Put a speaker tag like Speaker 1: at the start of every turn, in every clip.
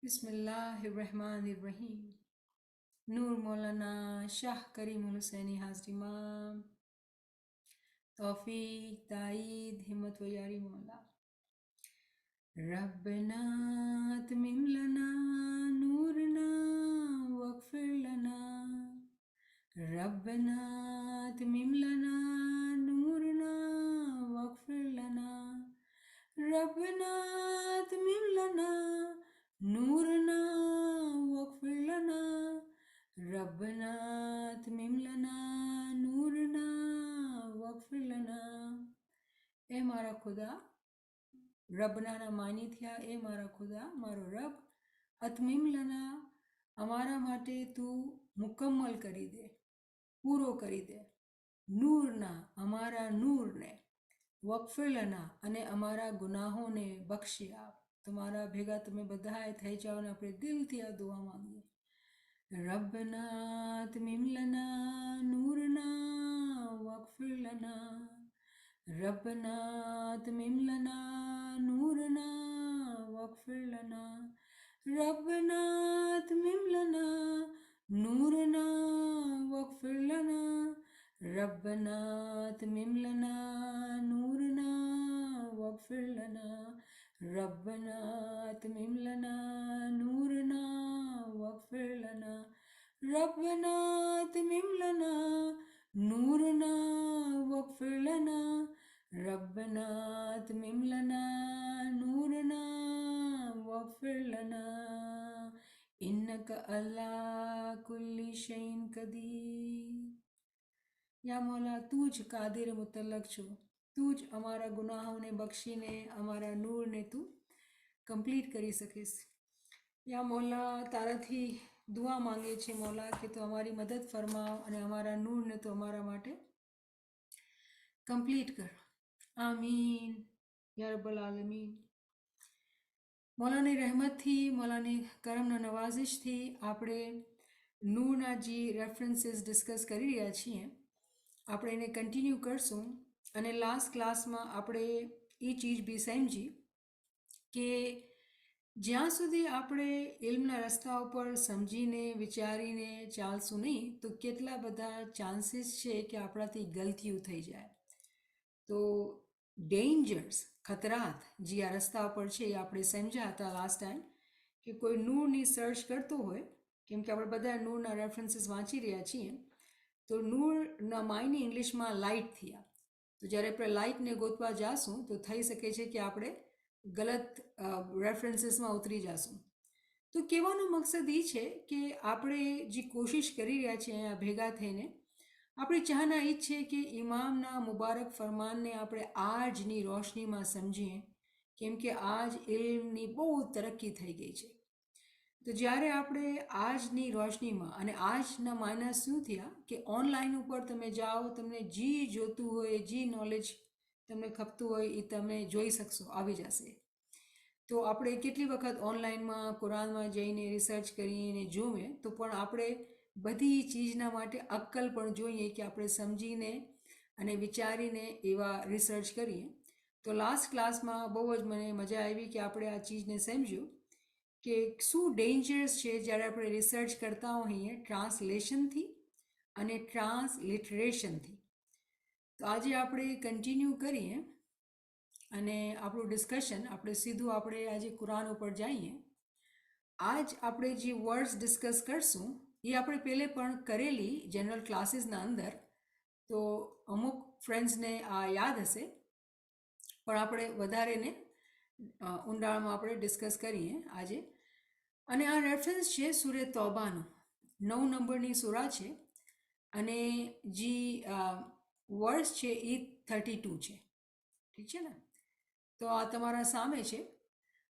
Speaker 1: बिस्मिल्लाहिर्रहमानिर्रहीम। नूर मौलाना शाह करीमुल हुसैनी हाजिमाम। तौफीक ताईद हिम्मत व यारी मौला। रब्बना अतमिम लना नूरना वगफिर लना। रब्बना अतमिम लना नूरना वगफिर लना। रब्बना अतमिम लना नूरना वगफिर लना। रब्बना अतमिम लना नूरना वगफिर लना। ए मारा खुदा, રબના માની થયા, એ મારા ખુદા મારો રબ, અતમીમ લના અમારા માટે તું મુકમ્મલ કરી દે, પૂરો કરી દે, નૂરના અમારા નૂરને, વકફિર લના અને અમારા ગુનાહોને બક્ષી આપ. તમારા ભેગા તમે બધાએ થઈ જાઓ ને આપણે દિલથી આ દુઆ માંગીએ. રબ્બના અતમીમ લના નૂરના વકફિર લના. रब्बना अतमिम लना नूरना वगफिर लना। रब्बना अतमिम लना नूरना वगफिर लना। रब्बना अतमिम लना नूरना वगफिर लना। रब्बना अतमिम लना नूरना वगफिर लना। रब्बना अतमिम लना नूरना वगफिर लना। रब्बना अतमिम लना नूरना वगफिर लना। इन्नक अला कुल्ली शैइन कदीर. या मौला तू ज कादिर मुतलक छो, तू ज અમારા ગુનાહોને બક્ષીને અમારા નૂરને તું કમ્પ્લીટ કરી શકીશ. યા મૌલા તારાથી દુઆ માંગે છે મૌલા કે તું અમારી મદદ ફરમાવ અને અમારા નૂરને તું અમારા માટે કમ્પ્લીટ કર. આમીન યા રબ્બલ આલમીન. મૌલાની રહેમતથી, મૌલાની કરમના નવાઝિશથી આપણે નૂરના જે રેફરન્સીસ ડિસ્કસ કરી રહ્યા છીએ આપણે એને કન્ટિન્યુ કરશું. અને લાસ્ટ ક્લાસમાં આપણે એ ચીજ બી સમજી કે જ્યાં સુધી આપણે ઇલ્મના રસ્તા ઉપર સમજીને વિચારીને ચાલશું નહીં તો કેટલા બધા ચાન્સીસ છે કે આપણાથી ગલતીઓ થઈ જાય. તો ડેન્જર્સ, ખતરાત જે આ રસ્તા પર છે એ આપણે સમજ્યા હતા લાસ્ટ ટાઈમ કે કોઈ નૂરની સર્ચ કરતો હોય, કેમ કે આપણે બધા નૂરના રેફરન્સીસ વાંચી રહ્યા છીએ, તો નૂરના માયને ઇંગ્લિશમાં લાઇટ થયા. તો જ્યારે આપણે લાઇટને ગોતવા જાશું તો થઈ શકે છે કે આપણે ગલત રેફરન્સીસમાં ઉતરી જશું. તો કહેવાનો મકસદ એ છે કે આપણે જે કોશિશ કરી રહ્યા છીએ અહીંયા ભેગા થઈને, આપણી ચાહના એ છે કે ઇમામના મુબારક ફરમાનને આપણે આજની રોશનીમાં સમજીએ, કેમ કે આજ ઇલ્મની બહુ તરક્કી થઈ ગઈ છે. તો જ્યારે આપણે આજની રોશનીમાં, અને આજના માયના શું થયા કે ઓનલાઈન ઉપર તમે જાઓ, તમને જે જોતું હોય, જે નોલેજ તમને ખપતું હોય એ તમે જોઈ શકશો, આવી જશે. તો આપણે કેટલી વખત ઓનલાઈનમાં કુરાનમાં જઈને રિસર્ચ કરીને જોઈએ તો પણ આપણે બધી ચીજના માટે અક્કલ પણ જોઈએ કે આપણે સમજીને અને વિચારીને એવા રિસર્ચ કરીએ. તો લાસ્ટ ક્લાસમાં બહુ જ મને મજા આવી કે આપણે આ ચીજને સમજ્યું કે શું ડેન્જર્સ છે જ્યારે આપણે રિસર્ચ કરતા હોઈએ ટ્રાન્સલેશનથી અને ટ્રાન્સલિટરેશનથી. તો આજે આપણે કન્ટિન્યુ કરીએ અને આપણું ડિસ્કશન આપણે સીધું આપણે આજે કુરાન ઉપર જઈએ. આજ આપણે જે વર્ડ્સ ડિસ્કસ કરશું એ આપણે પહેલે પણ કરેલી જનરલ ક્લાસીસના અંદર, તો અમુક ફ્રેન્ડ્સને આ યાદ હશે, પણ આપણે વધારેને ઊંડાણમાં આપણે ડિસ્કસ કરીએ આજે. અને આ રેફરન્સ છે સૂરે તૌબાનો, 9 નંબરની સૂરા છે અને જે વર્ડ્સ છે એ 32 છે. ઠીક છે ને? તો આ તમારા સામે છે.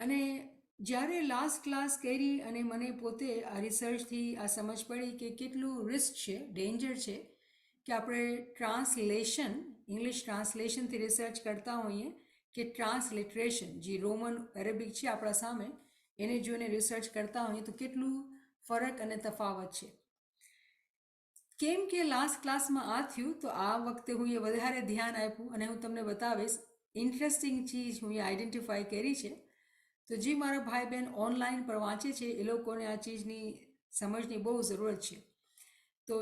Speaker 1: અને જ્યારે લાસ્ટ ક્લાસ કરી અને મને પોતે આ રિસર્ચથી આ સમજ પડી કે કેટલું રિસ્ક છે, ડેન્જર છે કે આપણે ટ્રાન્સલેશન, ઇંગ્લિશ ટ્રાન્સલેશનથી રિસર્ચ કરતા હોઈએ કે ટ્રાન્સલિટરેશન, જે રોમન અરેબિક છે આપણા સામે, એને જોઈને રિસર્ચ કરતા હોઈએ તો કેટલું ફરક અને તફાવત છે. કેમ કે લાસ્ટ ક્લાસમાં આ થયું તો આ વખતે હું એ વધારે ધ્યાન આપ્યું અને હું તમને બતાવીશ. ઇન્ટરેસ્ટિંગ ચીજ હું એ આઈડેન્ટિફાઈ કરી છે. તો જે મારા ભાઈ બહેન ઓનલાઈન પર વાંચે છે એ લોકોને આ ચીજની સમજની બહુ જરૂરત છે. તો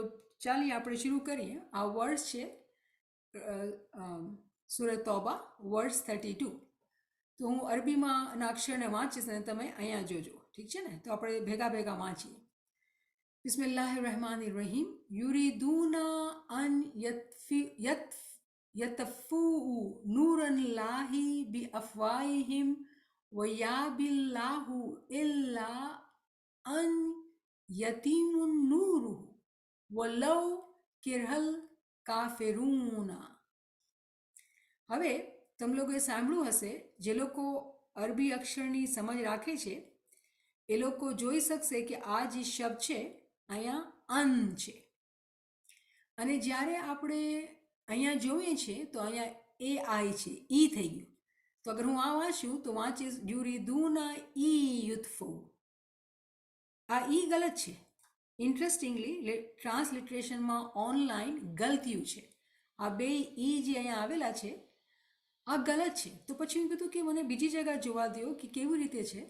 Speaker 1: ચાલીએ આપણે શરૂ કરીએ. આ વર્ડ્સ છે સૂરત તૌબા વર્ડ્સ 32. તો હું અરબીમાં અક્ષરને વાંચીશ અને તમે અહીંયા જોજો, ઠીક છે ને? તો આપણે ભેગા ભેગા વાંચીએ. બિસ્મિલ્લાહિર્રહમાનિર્રહીમ. યુરીદૂના અન યતફૂ નૂરલ્લાહી બિ અફવાહિહિમ વયાબિલ્લાહુ ઇલ્લા અન યતીમુન નૂરુહુ વલૌ કિરહલ કાફિરૂના. હવે તમે લોકોએ સાંભળ્યું હશે, જે લોકો અરબી અક્ષરની સમજ રાખે છે એ લોકો જોઈ શકશે કે આ જે શબ્દ છે અહીંયા અન છે, અને જ્યારે આપણે અહીંયા જોઈએ છીએ તો અહીંયા એ આઈ છે, ઈ થઈ ગયું. તો અગર હું આ વાંચું તો વાંચીશ યુરીદૂના ઈ યુતફુ. આ ઈ ગલત છે. ઇન્ટરેસ્ટિંગલી ટ્રાન્સલિટરેશનમાં ઓનલાઈન ગલતીયું છે. આ બે ઈ જે અહીંયા આવેલા છે આ ગલત છે. તો પછી હું કીધું કે મને બીજી જગ્યા જોવા દો કે કેવી રીતે છે.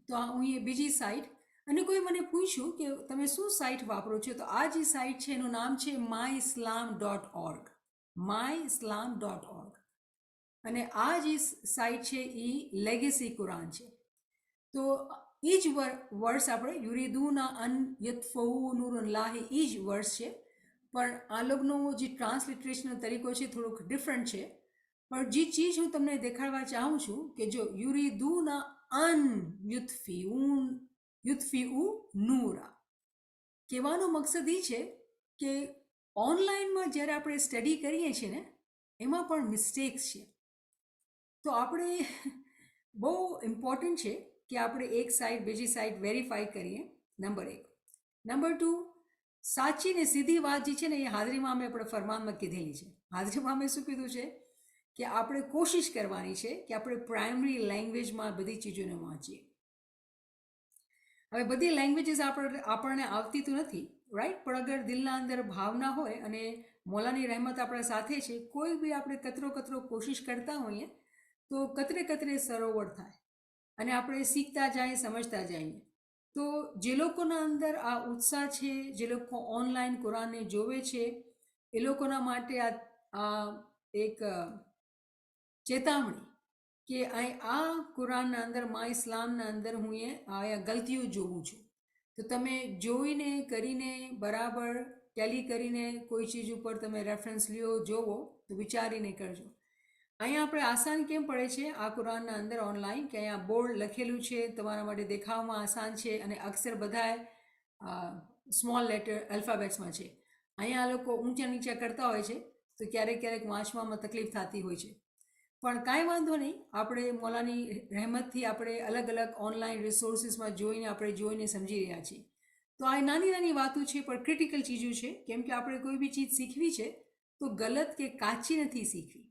Speaker 1: તો હું એ બીજી સાઇટ, અને કોઈ મને પૂછ્યું કે તમે શું સાઇટ વાપરો છો, તો આ જે સાઇટ છે એનું નામ છે myislam.org. myislam.org. અને આ જે સાઇટ છે એ લેગેસી કુરાન છે. તો એ જ વર્ડ્સ આપણે યુરીદૂના અન યતફઉ નૂરુલ્લાહી એ જ વર્ડ્સ છે, પણ આ લોકોનો જે ટ્રાન્સલિટરેશનનો તરીકો છે થોડોક ડિફરન્ટ છે. પણ જે ચીજ હું તમને દેખાડવા ચાહું છું કે જો યુરીદૂના અન યુતફિઉ નૂરા, કહેવાનો મકસદ એ છે કે ઓનલાઈનમાં જ્યારે આપણે સ્ટડી કરીએ છીએ ને એમાં પણ મિસ્ટેક્સ છે. તો આપણે બહુ ઇમ્પોર્ટન્ટ છે કે આપણે એક સાઇડ બીજી સાઇડ વેરીફાઈ કરીએ, નંબર 1. નંબર 2, સાચી ને સીધી વાત જે છે ને એ હાજરીમાં અમે આપણે ફરમાનમાં કીધેલી છે. હાજરીમાં અમે શું કીધું છે કે આપણે કોશિશ કરવાની છે કે આપણે પ્રાઇમરી લેંગ્વેજમાં બધી ચીજોને વાંચીએ. હવે બધી લેંગ્વેજીસ આપણને આવતી તો નથી, રાઈટ? પણ અગર દિલના અંદર ભાવના હોય અને મોલાની રહેમત આપણા સાથે છે, કોઈ બી આપણે કતરો કોશિશ કરતા હોઈએ તો કતરે સરોવર થાય અને આપણે શીખતા જઈએ, સમજતા જઈએ. તો જે લોકોના અંદર આ ઉત્સાહ છે, જે લોકો ઓનલાઈન કુરાનને જોવે છે એ લોકોના માટે આ એક ચેતવણી કે આ કુરાનના અંદર માઇસ્લામના અંદર હું આ ગલતીઓ જોઉં છું. તો તમે જોઈને કરીને બરાબર ટેલી કરીને કોઈ ચીજ ઉપર તમે રેફરન્સ લ્યો, જોવો તો વિચારીને કરજો. અહીંયા આપણે આસાન કેમ પડે છે આ કુરાનના અંદર ઓનલાઈન કે અહીંયા બોર્ડ લખેલું છે, તમારા માટે દેખાવમાં આસાન છે અને અક્ષર બધાય સ્મોલ લેટર આલ્ફાબેટ્સમાં છે. અહીંયા લોકો ઊંચા નીચા કરતા હોય છે તો ક્યારેક વાંચવામાં તકલીફ થતી હોય છે. પણ કાંઈ વાંધો નહીં, આપણે મોલાની રહેમતથી આપણે અલગ ઓનલાઈન રિસોર્સિસમાં જોઈને સમજી રહ્યા છીએ. તો આ નાની વાતો છે પણ ક્રિટિકલ ચીજો છે, કેમ કે આપણે કોઈ બી ચીજ શીખવી છે તો ગલત કે કાચી નથી શીખવી,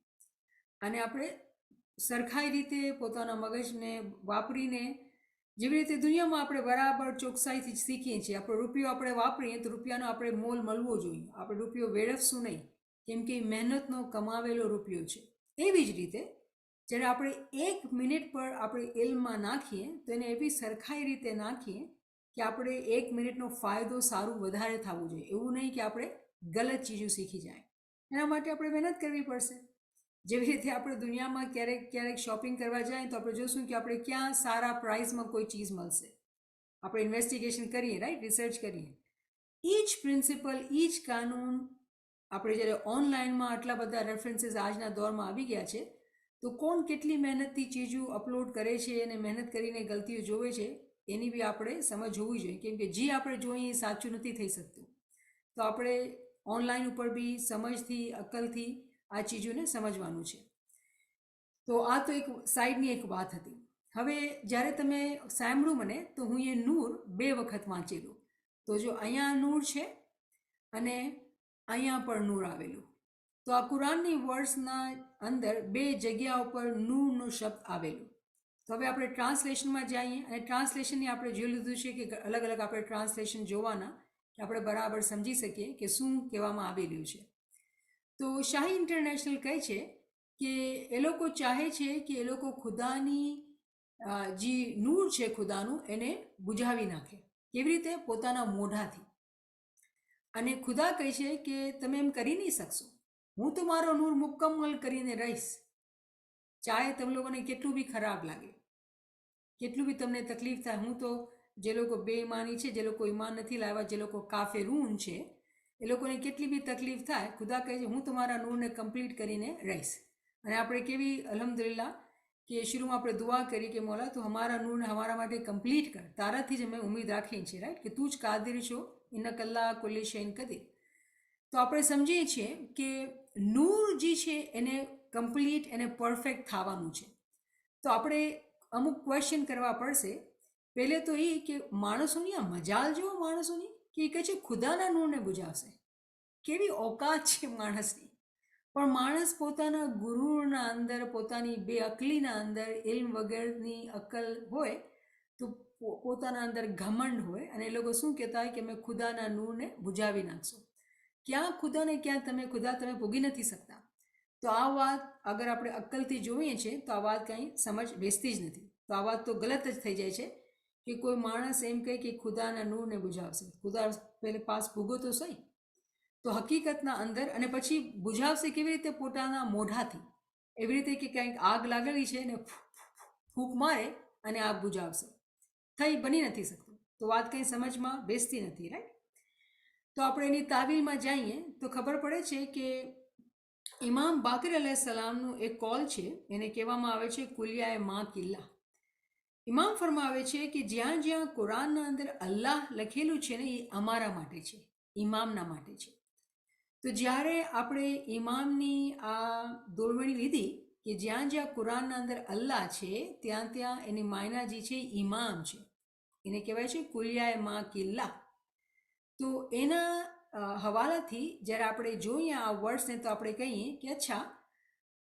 Speaker 1: અને આપણે સરખાઈ રીતે પોતાના મગજને વાપરીને જેવી રીતે દુનિયામાં આપણે બરાબર ચોકસાઈથી શીખીએ છીએ. આપણો રૂપિયો આપણે વાપરીએ તો રૂપિયાનો આપણે મોલ મળવો જોઈએ. આપણે રૂપિયો વેડફશું નહીં, કેમ કે મહેનતનો કમાવેલો રૂપિયો છે. એવી જ રીતે જ્યારે આપણે 1 મિનિટ પર આપણે ઇલ્મમાં નાખીએ તો એને એવી સરખાઈ રીતે નાખીએ કે આપણે 1 મિનિટનો ફાયદો સારું વધારે થવું જોઈએ. એવું નહીં કે આપણે ગલત ચીજો શીખી જાય. એના માટે આપણે મહેનત કરવી પડશે. જેવી રીતે આપણે દુનિયામાં ક્યારેક શોપિંગ કરવા જાય તો આપણે જોશું કે આપણે ક્યાં સારા પ્રાઇસમાં કોઈ ચીજ મળશે. આપણે ઇન્વેસ્ટિગેશન કરીએ, રાઈટ, રિસર્ચ કરીએ. એ જ પ્રિન્સિપલ, એ જ કાનૂન આપણે જ્યારે ઓનલાઈનમાં આટલા બધા રેફરન્સીસ આજના દોરમાં આવી ગયા છે તો કોણ કેટલી મહેનતથી ચીજો અપલોડ કરે છે અને મહેનત કરીને ગલતીઓ જોવે છે એની બી આપણે સમજ હોવી જોઈએ, કેમ કે જે આપણે જોઈએ એ સાચું નથી થઈ શકતું. તો આપણે ઓનલાઈન ઉપર બી સમજથી, અક્કલથી આ ચીજોને સમજવાનું છે. તો આ તો એક સાઈડની એક વાત હતી. હવે જ્યારે તમે સાંભળ્યું મને તો હું એ નૂર 2 વખત વાંચેલું. તો જો અહીંયા નૂર છે અને અહીંયા પણ નૂર આવેલું. તો આ કુરાનની વર્ડ્સના અંદર 2 જગ્યા ઉપર નૂરનો શબ્દ આવેલું. તો હવે આપણે ટ્રાન્સલેશનમાં જઈએ અને ટ્રાન્સલેશનની આપણે જોઈ લીધું છે કે અલગ આપણે ટ્રાન્સલેશન જોવાના કે આપણે બરાબર સમજી શકીએ કે શું કહેવામાં આવી રહ્યું છે. તો શાહી ઇન્ટરનેશનલ કહે છે કે એ લોકો ચાહે છે કે એ લોકો ખુદાની જે નૂર છે ખુદાનું એને બુઝાવી નાખે. કેવી રીતે? પોતાના મોઢાથી. અને ખુદા કહે છે કે તમે એમ કરી નહીં શકશો, હું તો મારો નૂર મુકમ્મલ કરીને રહીશ. ચાહે તમે લોકોને કેટલું બી ખરાબ લાગે, કેટલું બી તમને તકલીફ થાય. હું તો જે લોકો બેઈમાની છે, જે લોકો ઈમાન નથી લાવ્યા, જે લોકો કાફેરૂન છે, એ લોકોને કેટલી બી તકલીફ થાય, ખુદા કહે છે હું તમારા નૂરને કમ્પ્લીટ કરીને રહીશ. અને આપણે કેવી અલ્હમ્દુલિલ્લાહ કે શરૂમાં આપણે દુઆ કરી કે મોલા તું હમારા નૂરને હમારા માટે કમ્પ્લીટ કર, તારાથી જ અમે ઉમ્મીદ રાખીએ છીએ, રાઈટ, કે તું જ કાદિર છો, ઇન્નક અલ્લાહ કુલ્લી શૈઇન કદીર. તો આપણે સમજીએ છીએ કે નૂર જે છે એને કમ્પ્લીટ એને પરફેક્ટ થવાનું છે. તો આપણે અમુક ક્વેશ્ચન કરવા પડશે. પહેલે તો એ કે માણસોની આ મજાલ જેવો માણસોની કે એ કહે છે ખુદાના નૂરને બુઝાવશે. કેવી ઓકાત છે માણસની! પણ માણસ પોતાના ગુરુના અંદર, પોતાની બેઅકલીના અંદર, ઇલ્મ વગરની અકલ હોય તો પોતાના અંદર ઘમંડ હોય, અને એ લોકો શું કહેતા હોય કે અમે ખુદાના નૂરને બુઝાવી નાખશું. ક્યાં ખુદાને ક્યાં તમે ખુદા તમે ભોગી નથી શકતા. તો આ વાત અગર આપણે અક્કલથી જોઈએ છીએ તો આ વાત કંઈ સમજ બેસતી જ નથી. તો આ વાત તો ગલત જ થઈ જાય છે કે કોઈ માણસ એમ કહે કે ખુદાના નૂરને બુઝાવશે. ખુદા પહેલે પાસ ભોગો તો સહી. તો હકીકતના અંદર અને પછી બુઝાવશે કેવી રીતે? પોતાના મોઢાથી. એવી રીતે કે કંઈક આગ લાગેલી છે ને ફૂંક મારે અને આગ બુઝાવશે. બની નથી શકતું. તો વાત કંઈ સમજમાં બેસતી નથી, રાઈટ. તો આપણે એની તાવીલમાં જઈએ તો ખબર પડે છે કે ઇમામ બાકર અલૈહિસ્સલામનું એક કોલ છે, એને કહેવામાં આવે છે કુલિયાએ મા કિલ્લા. ઇમામ ફરમાવે છે કે જ્યાં જ્યાં કુરાનના અંદર અલ્લાહ લખેલું છે ને એ અમારા માટે છે, ઇમામના માટે છે. તો જ્યારે આપણે ઇમામની આ દોરવણી લીધી કે જ્યાં જ્યાં કુરાનના અંદર અલ્લાહ છે ત્યાં ત્યાં એની માયના જે છે ઇમામ છે, એને કહેવાય છે કુલિયાએ મા કિલ્લા. તો એના હવાલાથી જ્યારે આપણે જોઈએ આ વર્ડ્સને તો આપણે કહીએ કે અચ્છા,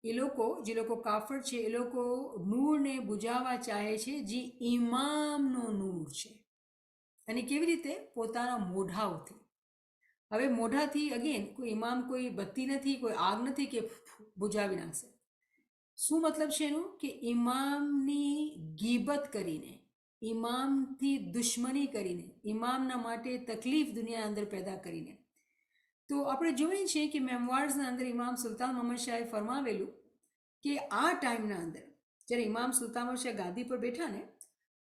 Speaker 1: એ લોકો જે લોકો કાફર છે એ લોકો નૂરને બુઝાવવા ચાહે છે જે ઇમામનો નૂર છે. અને કેવી રીતે? પોતાના મોઢાઓથી. હવે મોઢાથી અગેન કોઈ ઇમામ કોઈ બત્તી નથી, કોઈ આગ નથી કે બુઝાવી નાખશે. શું મતલબ છે એનું? કે ઇમામની ગીબત કરીને, ઇમામથી દુશ્મની કરીને, ઇમામના માટે તકલીફ દુનિયા અંદર પેદા કરીને. તો આપણે જોઈએ છીએ કે મેમવાર્સના અંદર ઇમામ સુલતાન મોહમ્મદ શાહે ફરમાવેલું કે આ ટાઈમના અંદર જ્યારે ઇમામ સુલતાન મોહમ્મદ શાહ ગાદી પર બેઠા ને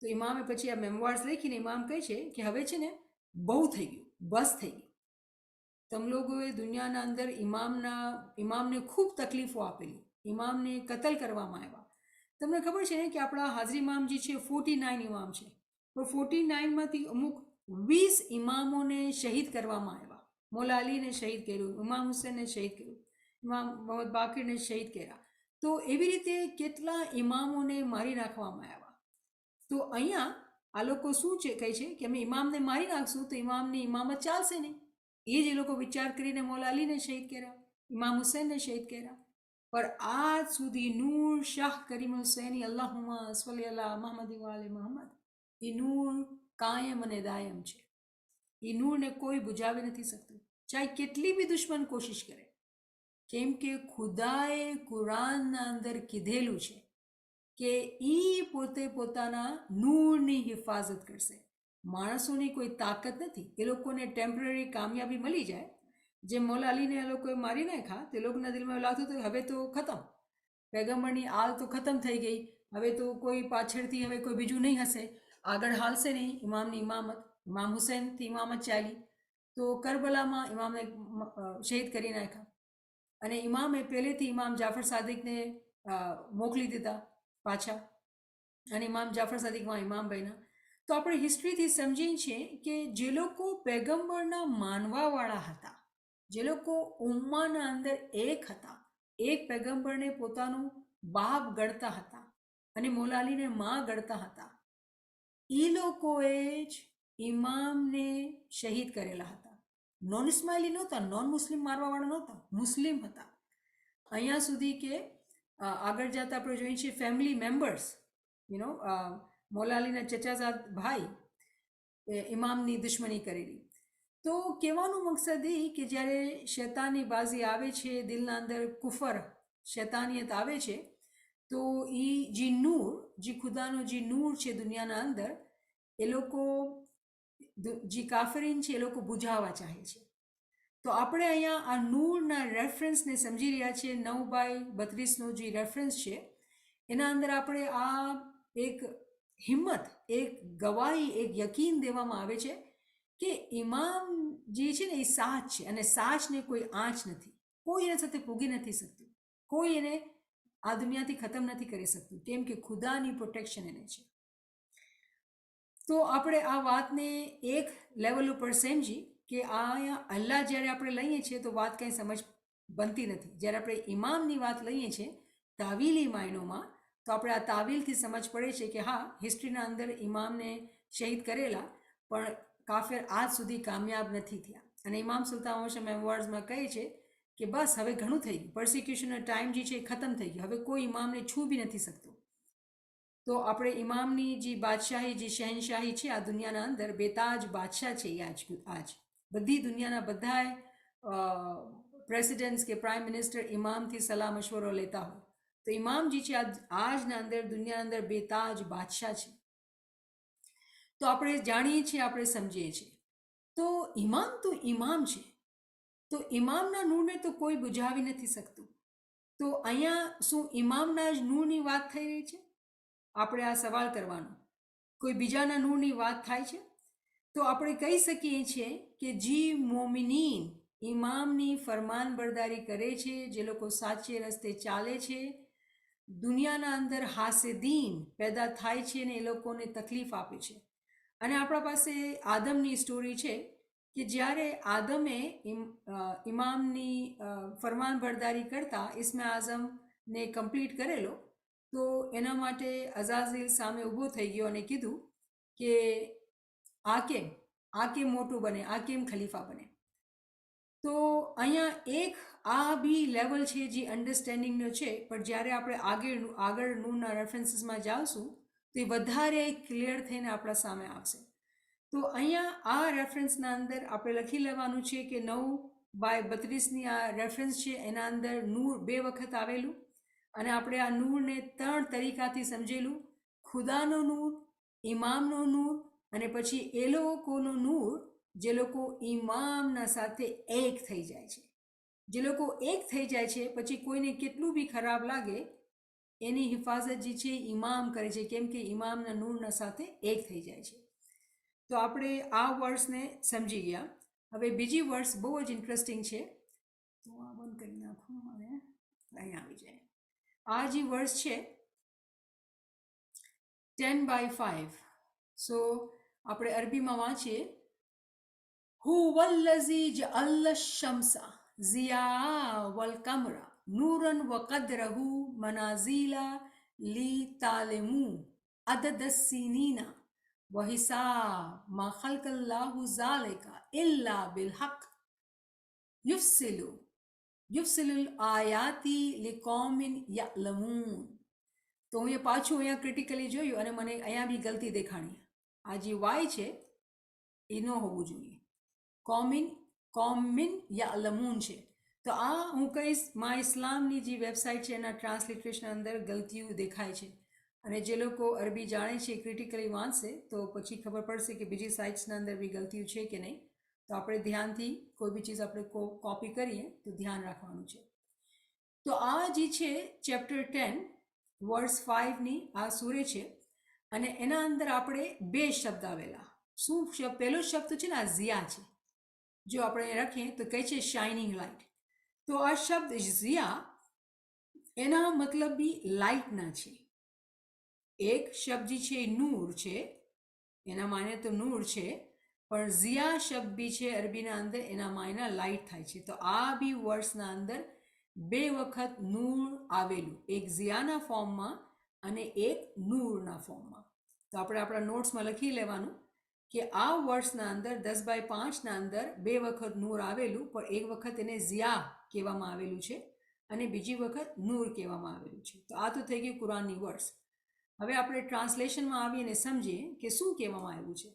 Speaker 1: તો ઇમામે પછી આ મેમવાર્સ લખીને ઇમામ કહે છે કે હવે છે ને બહુ થઈ ગયું, બસ થઈ ગયું. તમે લોકોએ દુનિયાના અંદર ઇમામને ખૂબ તકલીફો આપેલી, ઇમામને કતલ કરવામાં આવ્યા. તમને ખબર છે ને કે આપણા હાજરી ઇમામ જે છે 49 ઇમામ છે, તો 49માંથી અમુક 20 ઇમામોને શહીદ કરવામાં આવ્યા. મોલા અલીને શહીદ કર્યું, ઇમામ હુસૈનને શહીદ કર્યું, ઇમામ મોહમ્મદ બાકીરને શહીદ કર્યા. તો એવી રીતે કેટલા ઇમામોને મારી નાખવામાં આવ્યા. તો અહીંયા આ લોકો શું છે કહે છે કે અમે ઇમામને મારી નાખશું તો ઇમામની ઇમામત ચાલશે નહીં. એ જ એ લોકો વિચાર કરીને મોલા અલીને શહીદ કર્યા, ઇમામ હુસૈનને શહીદ કર્યા. પર આજ સુધી નૂર શાહ કરીમ હુસૈની અલ્લાહુમ્મા સલ્લી અલા મુહમ્મદ વાલે મુહમ્મદ, એ નૂર કાયમ અને દાયમ છે. એ નૂરને કોઈ બુઝાવી નથી શકતું, ચાહે કેટલી બી દુશ્મન કોશિશ કરે. કેમ કે ખુદાએ કુરાનના અંદર કીધેલું છે કે એ પોતે પોતાના નૂરની હિફાજત કરશે. માણસોની કોઈ તાકાત નથી. એ લોકોને ટેમ્પરરી કામયાબી મળી જાય, જે મોલા અલીને એ લોકોએ મારી નાખ્યા, તે લોકોના દિલમાં એવું લાગતું હતું હવે તો ખતમ, પૈગંબરની આલ તો ખતમ થઈ ગઈ, હવે તો કોઈ પાછળથી હવે કોઈ બીજું નહીં હશે, આગળ હાલશે નહીં ઇમામની ઇમામત. ઇમામ હુસૈનથી ઇમામત ચાલી તો કરબલામાં ઇમામને શહીદ કરી નાખ્યા, અને ઇમામે પહેલેથી ઇમામ જાફર સાદિકને મોકલી દીધા પાછા, અને ઇમામ જાફર સાદિકમાં ઇમામ બન્યા. તો આપણે હિસ્ટ્રીથી સમજીએ છીએ કે જે લોકો પૈગંબરના માનવાવાળા હતા, જે લોકો ઉમ્માના અંદર એક હતા, એક પૈગંબરને પોતાનું બાપ ગણતા હતા અને મોલા અલીને માં ગણતા હતા, એ લોકોએ જ ઇમામને શહીદ કરેલા હતા. નોન ઇસ્માઇલી નહોતા, નોન મુસ્લિમ મારવાવાળા નહોતા, મુસ્લિમ હતા. અહીંયા સુધી કે આગળ જતા આપણે જોઈએ છીએ ફેમિલી મેમ્બર્સ, મોલા અલીના ચચાઝાદ ભાઈ ઇમામની દુશ્મની કરેલી. તો કહેવાનું મકસદ એ કે જ્યારે શૈતાની બાજી આવે છે, દિલના અંદર કુફર શૈતાનિયત આવે છે, તો એ જે નૂર, જે ખુદાનો જે નૂર છે દુનિયાના અંદર, એ લોકો જે કાફરીન છે એ લોકો બુઝાવવા ચાહે છે. તો આપણે અહીંયા આ નૂરના રેફરન્સને સમજી રહ્યા છીએ. 9:32નો જે રેફરન્સ છે એના અંદર આપણે આ એક હિંમત, એક ગવાહી, એક યકીન દેવામાં આવે છે કે ઇમામ જે છે ને એ સાચ છે, અને સાચને કોઈ આંચ નથી, કોઈ એના સાથે પૂગી નથી શકતું, કોઈ એને આ દુનિયાથી ખતમ નથી કરી શકતું, કેમ કે ખુદાની પ્રોટેક્શન એને છે. તો આપણે આ વાતને એક લેવલ ઉપર સમજી કે આ અહીંયા અલ્લાહ જ્યારે આપણે લઈએ છીએ તો વાત કંઈ સમજ બનતી નથી. જ્યારે આપણે ઇમામની વાત લઈએ છીએ તાવીલી માયનોમાં, તો આપણે આ તાવીલથી સમજ પડે છે કે હા, હિસ્ટ્રીના અંદર ઇમામને શહીદ કરેલા, પણ કાફિર આજ સુધી કામયાબ નથી થયા. અને ઇમામ સુલ્તાન ઓશા મેમોર્સમાં કહે છે કે બસ હવે ઘણું થઈ ગયું, પર્સિક્યુશનનો ટાઈમ જે છે એ ખતમ થઈ ગયો, હવે કોઈ ઇમામને છૂ બી નથી શકતું. તો આપણે ઇમામની જે બાદશાહી, જે શહેનશાહી છે આ દુનિયાના અંદર, બેતાજ બાદશાહ છે એ આજ બધી દુનિયાના બધાય પ્રેસિડેન્ટ્સ કે પ્રાઇમ મિનિસ્ટર ઇમામથી સલાહ મશવરો લેતા હોય. તો ઇમામ જે છે આજના અંદર દુનિયાના અંદર બેતાજ બાદશાહ છે. તો આપણે જાણીએ છીએ, આપણે સમજીએ છીએ. તો ઇમામ છે, તો ઇમામના નૂરને તો કોઈ બુઝાવી નથી શકતું. તો અહીંયા શું ઇમામના જ નૂરની વાત થઈ રહી છે? આપણે આ સવાલ કરવાનો. કોઈ બીજાના નૂરની વાત થાય છે? તો આપણે કહી શકીએ છીએ કે જી મોમિનીન ઇમામની ફરમાનબરદારી કરે છે, જે લોકો સાચે રસ્તે ચાલે છે, દુનિયાના અંદર હાસિદીન પેદા થાય છે ને એ લોકોને તકલીફ આપે છે. અને આપણા પાસે આદમની સ્ટોરી છે કે જ્યારે આદમે ઇમામની ફરમાનબરદારી કરતા ઇસ્મે આઝમને કમ્પ્લીટ કરેલો, તો એના માટે અઝાઝીલ સામે ઊભો થઈ ગયો અને કીધું કે આ કેમ મોટું બને, આ કેમ ખલીફા બને. તો અહીંયા એક આ બી લેવલ છે જે અન્ડરસ્ટેન્ડિંગનો છે, પણ જ્યારે આપણે આગળ નૂરના રેફરન્સીસમાં જાવશું તો એ વધારે ક્લિયર થઈને આપણા સામે આવશે. તો અહીંયા આ રેફરન્સના અંદર આપણે લખી લેવાનું છે કે 9:32ની આ રેફરન્સ છે, એના અંદર નૂર 2 વખત આવેલું, અને આપણે આ નૂરને 3 તરીકાથી સમજેલું: ખુદાનો નૂર, ઇમામનો નૂર, અને પછી એ લોકોનો નૂર જે લોકો ઇમામના સાથે એક થઈ જાય છે. જે લોકો એક થઈ જાય છે પછી કોઈને કેટલું બી ખરાબ લાગે, એની હિફાજત જે છે ઇમામ કરે છે, કેમ કે ઇમામના નૂરના સાથે એક થઈ જાય છે. તો આપણે આ વર્સને સમજી ગયા. હવે બીજી વર્સ બહુ જ ઇન્ટરેસ્ટિંગ છે, તો આ બંધ કરી નાખું અને અહીં આવી જાય. આ જે વર્સ છે 10/5. સો આપણે અરબીમાં વાંચીએ: હુવલ્લઝી જઅલ્લ શમ્સા ઝિયા વલ કમરા નૂરન વકદરહુ મનાઝીલા લિતાલિમુ અદદ સિનીના વહિસાબ મા ખલ્કલ્લાહુ ઝાલિકા ઇલ્લા બિલહક યુફસિલુલ આયાતી લિકૌમિન યઅલમૂન. તો હું એ પાછું અહીંયા ક્રિટિકલી જોયું અને મને અહીંયા બી ગલતી દેખાણી. આ જે વાય છે એ ન હોવું જોઈએ, કોમિન યઅલમૂન છે. તો આ હું કહીશ મા ઇસ્લામની જે વેબસાઇટ છે એના ટ્રાન્સલિટરેશન અંદર ગલતીઓ દેખાય છે, અને જે લોકો અરબી જાણે છે ક્રિટિકલી વાંચશે તો પછી ખબર પડશે કે બીજી સાઇટ્સના અંદર બી ગલતીઓ છે કે નહીં. તો આપણે ધ્યાનથી કોઈ બી ચીજ આપણે કોપી કરીએ તો ધ્યાન રાખવાનું છે. તો આ જે છે ચેપ્ટર 10 વર્સ 5ની આ સૂરે છે, અને એના અંદર આપણે 2 શબ્દ આવેલા. શું શબ્દ? પહેલો શબ્દ છે ને આ ઝિયા છે. જો આપણે રાખીએ તો કહે છે શાઇનિંગ લાઇટ. તો આ શબ્દ ઝિયા એના મતલબ બી લાઇટના છે. એક શબ્દ જે છે નૂર છે, એના માને તો નૂર છે, પણ ઝિયા શબ્દ બી છે અરબીના અંદર, એના માયના લાઇટ થાય છે. તો આ બી વર્સના અંદર 2 વખત નૂર આવેલું, એક ઝિયાના ફોર્મમાં અને એક નૂરના ફોર્મમાં. તો આપણે આપણા નોટ્સમાં લખી લેવાનું કે આ વર્ષના અંદર 10/5ના અંદર 2 વખત નૂર આવેલું, પણ એક વખત એને ઝિયા કહેવામાં આવેલું છે અને બીજી વખત નૂર કહેવામાં આવેલું છે. તો આ તો થઈ ગયું કુરાનની વર્સ. હવે આપણે ટ્રાન્સલેશનમાં આવીને સમજીએ કે શું કહેવામાં આવ્યું છે.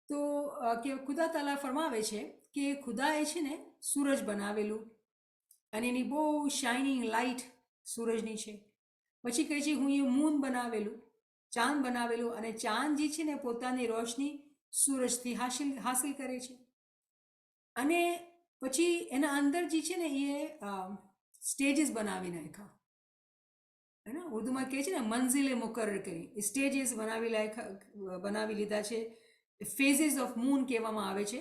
Speaker 1: તો કે ખુદા તાલા ફરમાવે છે કે ખુદાએ છે ને સૂરજ બનાવેલું, અને એની બહુ શાઇનિંગ લાઇટ સૂરજની છે, પછી કહે છે હું એ મૂન બનાવેલું, ચાંદ બનાવેલું, અને ચાંદ જે છે ને પોતાની રોશની સૂરજથી હાસિલ કરે છે. અને પછી એના અંદર જે છે ને એ સ્ટેજીસ બનાવી નાખ્યા, હે ને, ઉર્દુમાં કહે છે ને મંઝિલે મુકર્રર કરી, સ્ટેજીસ બનાવી લીધા છે. ફેઝિસ ઓફ મૂન કહેવામાં આવે છે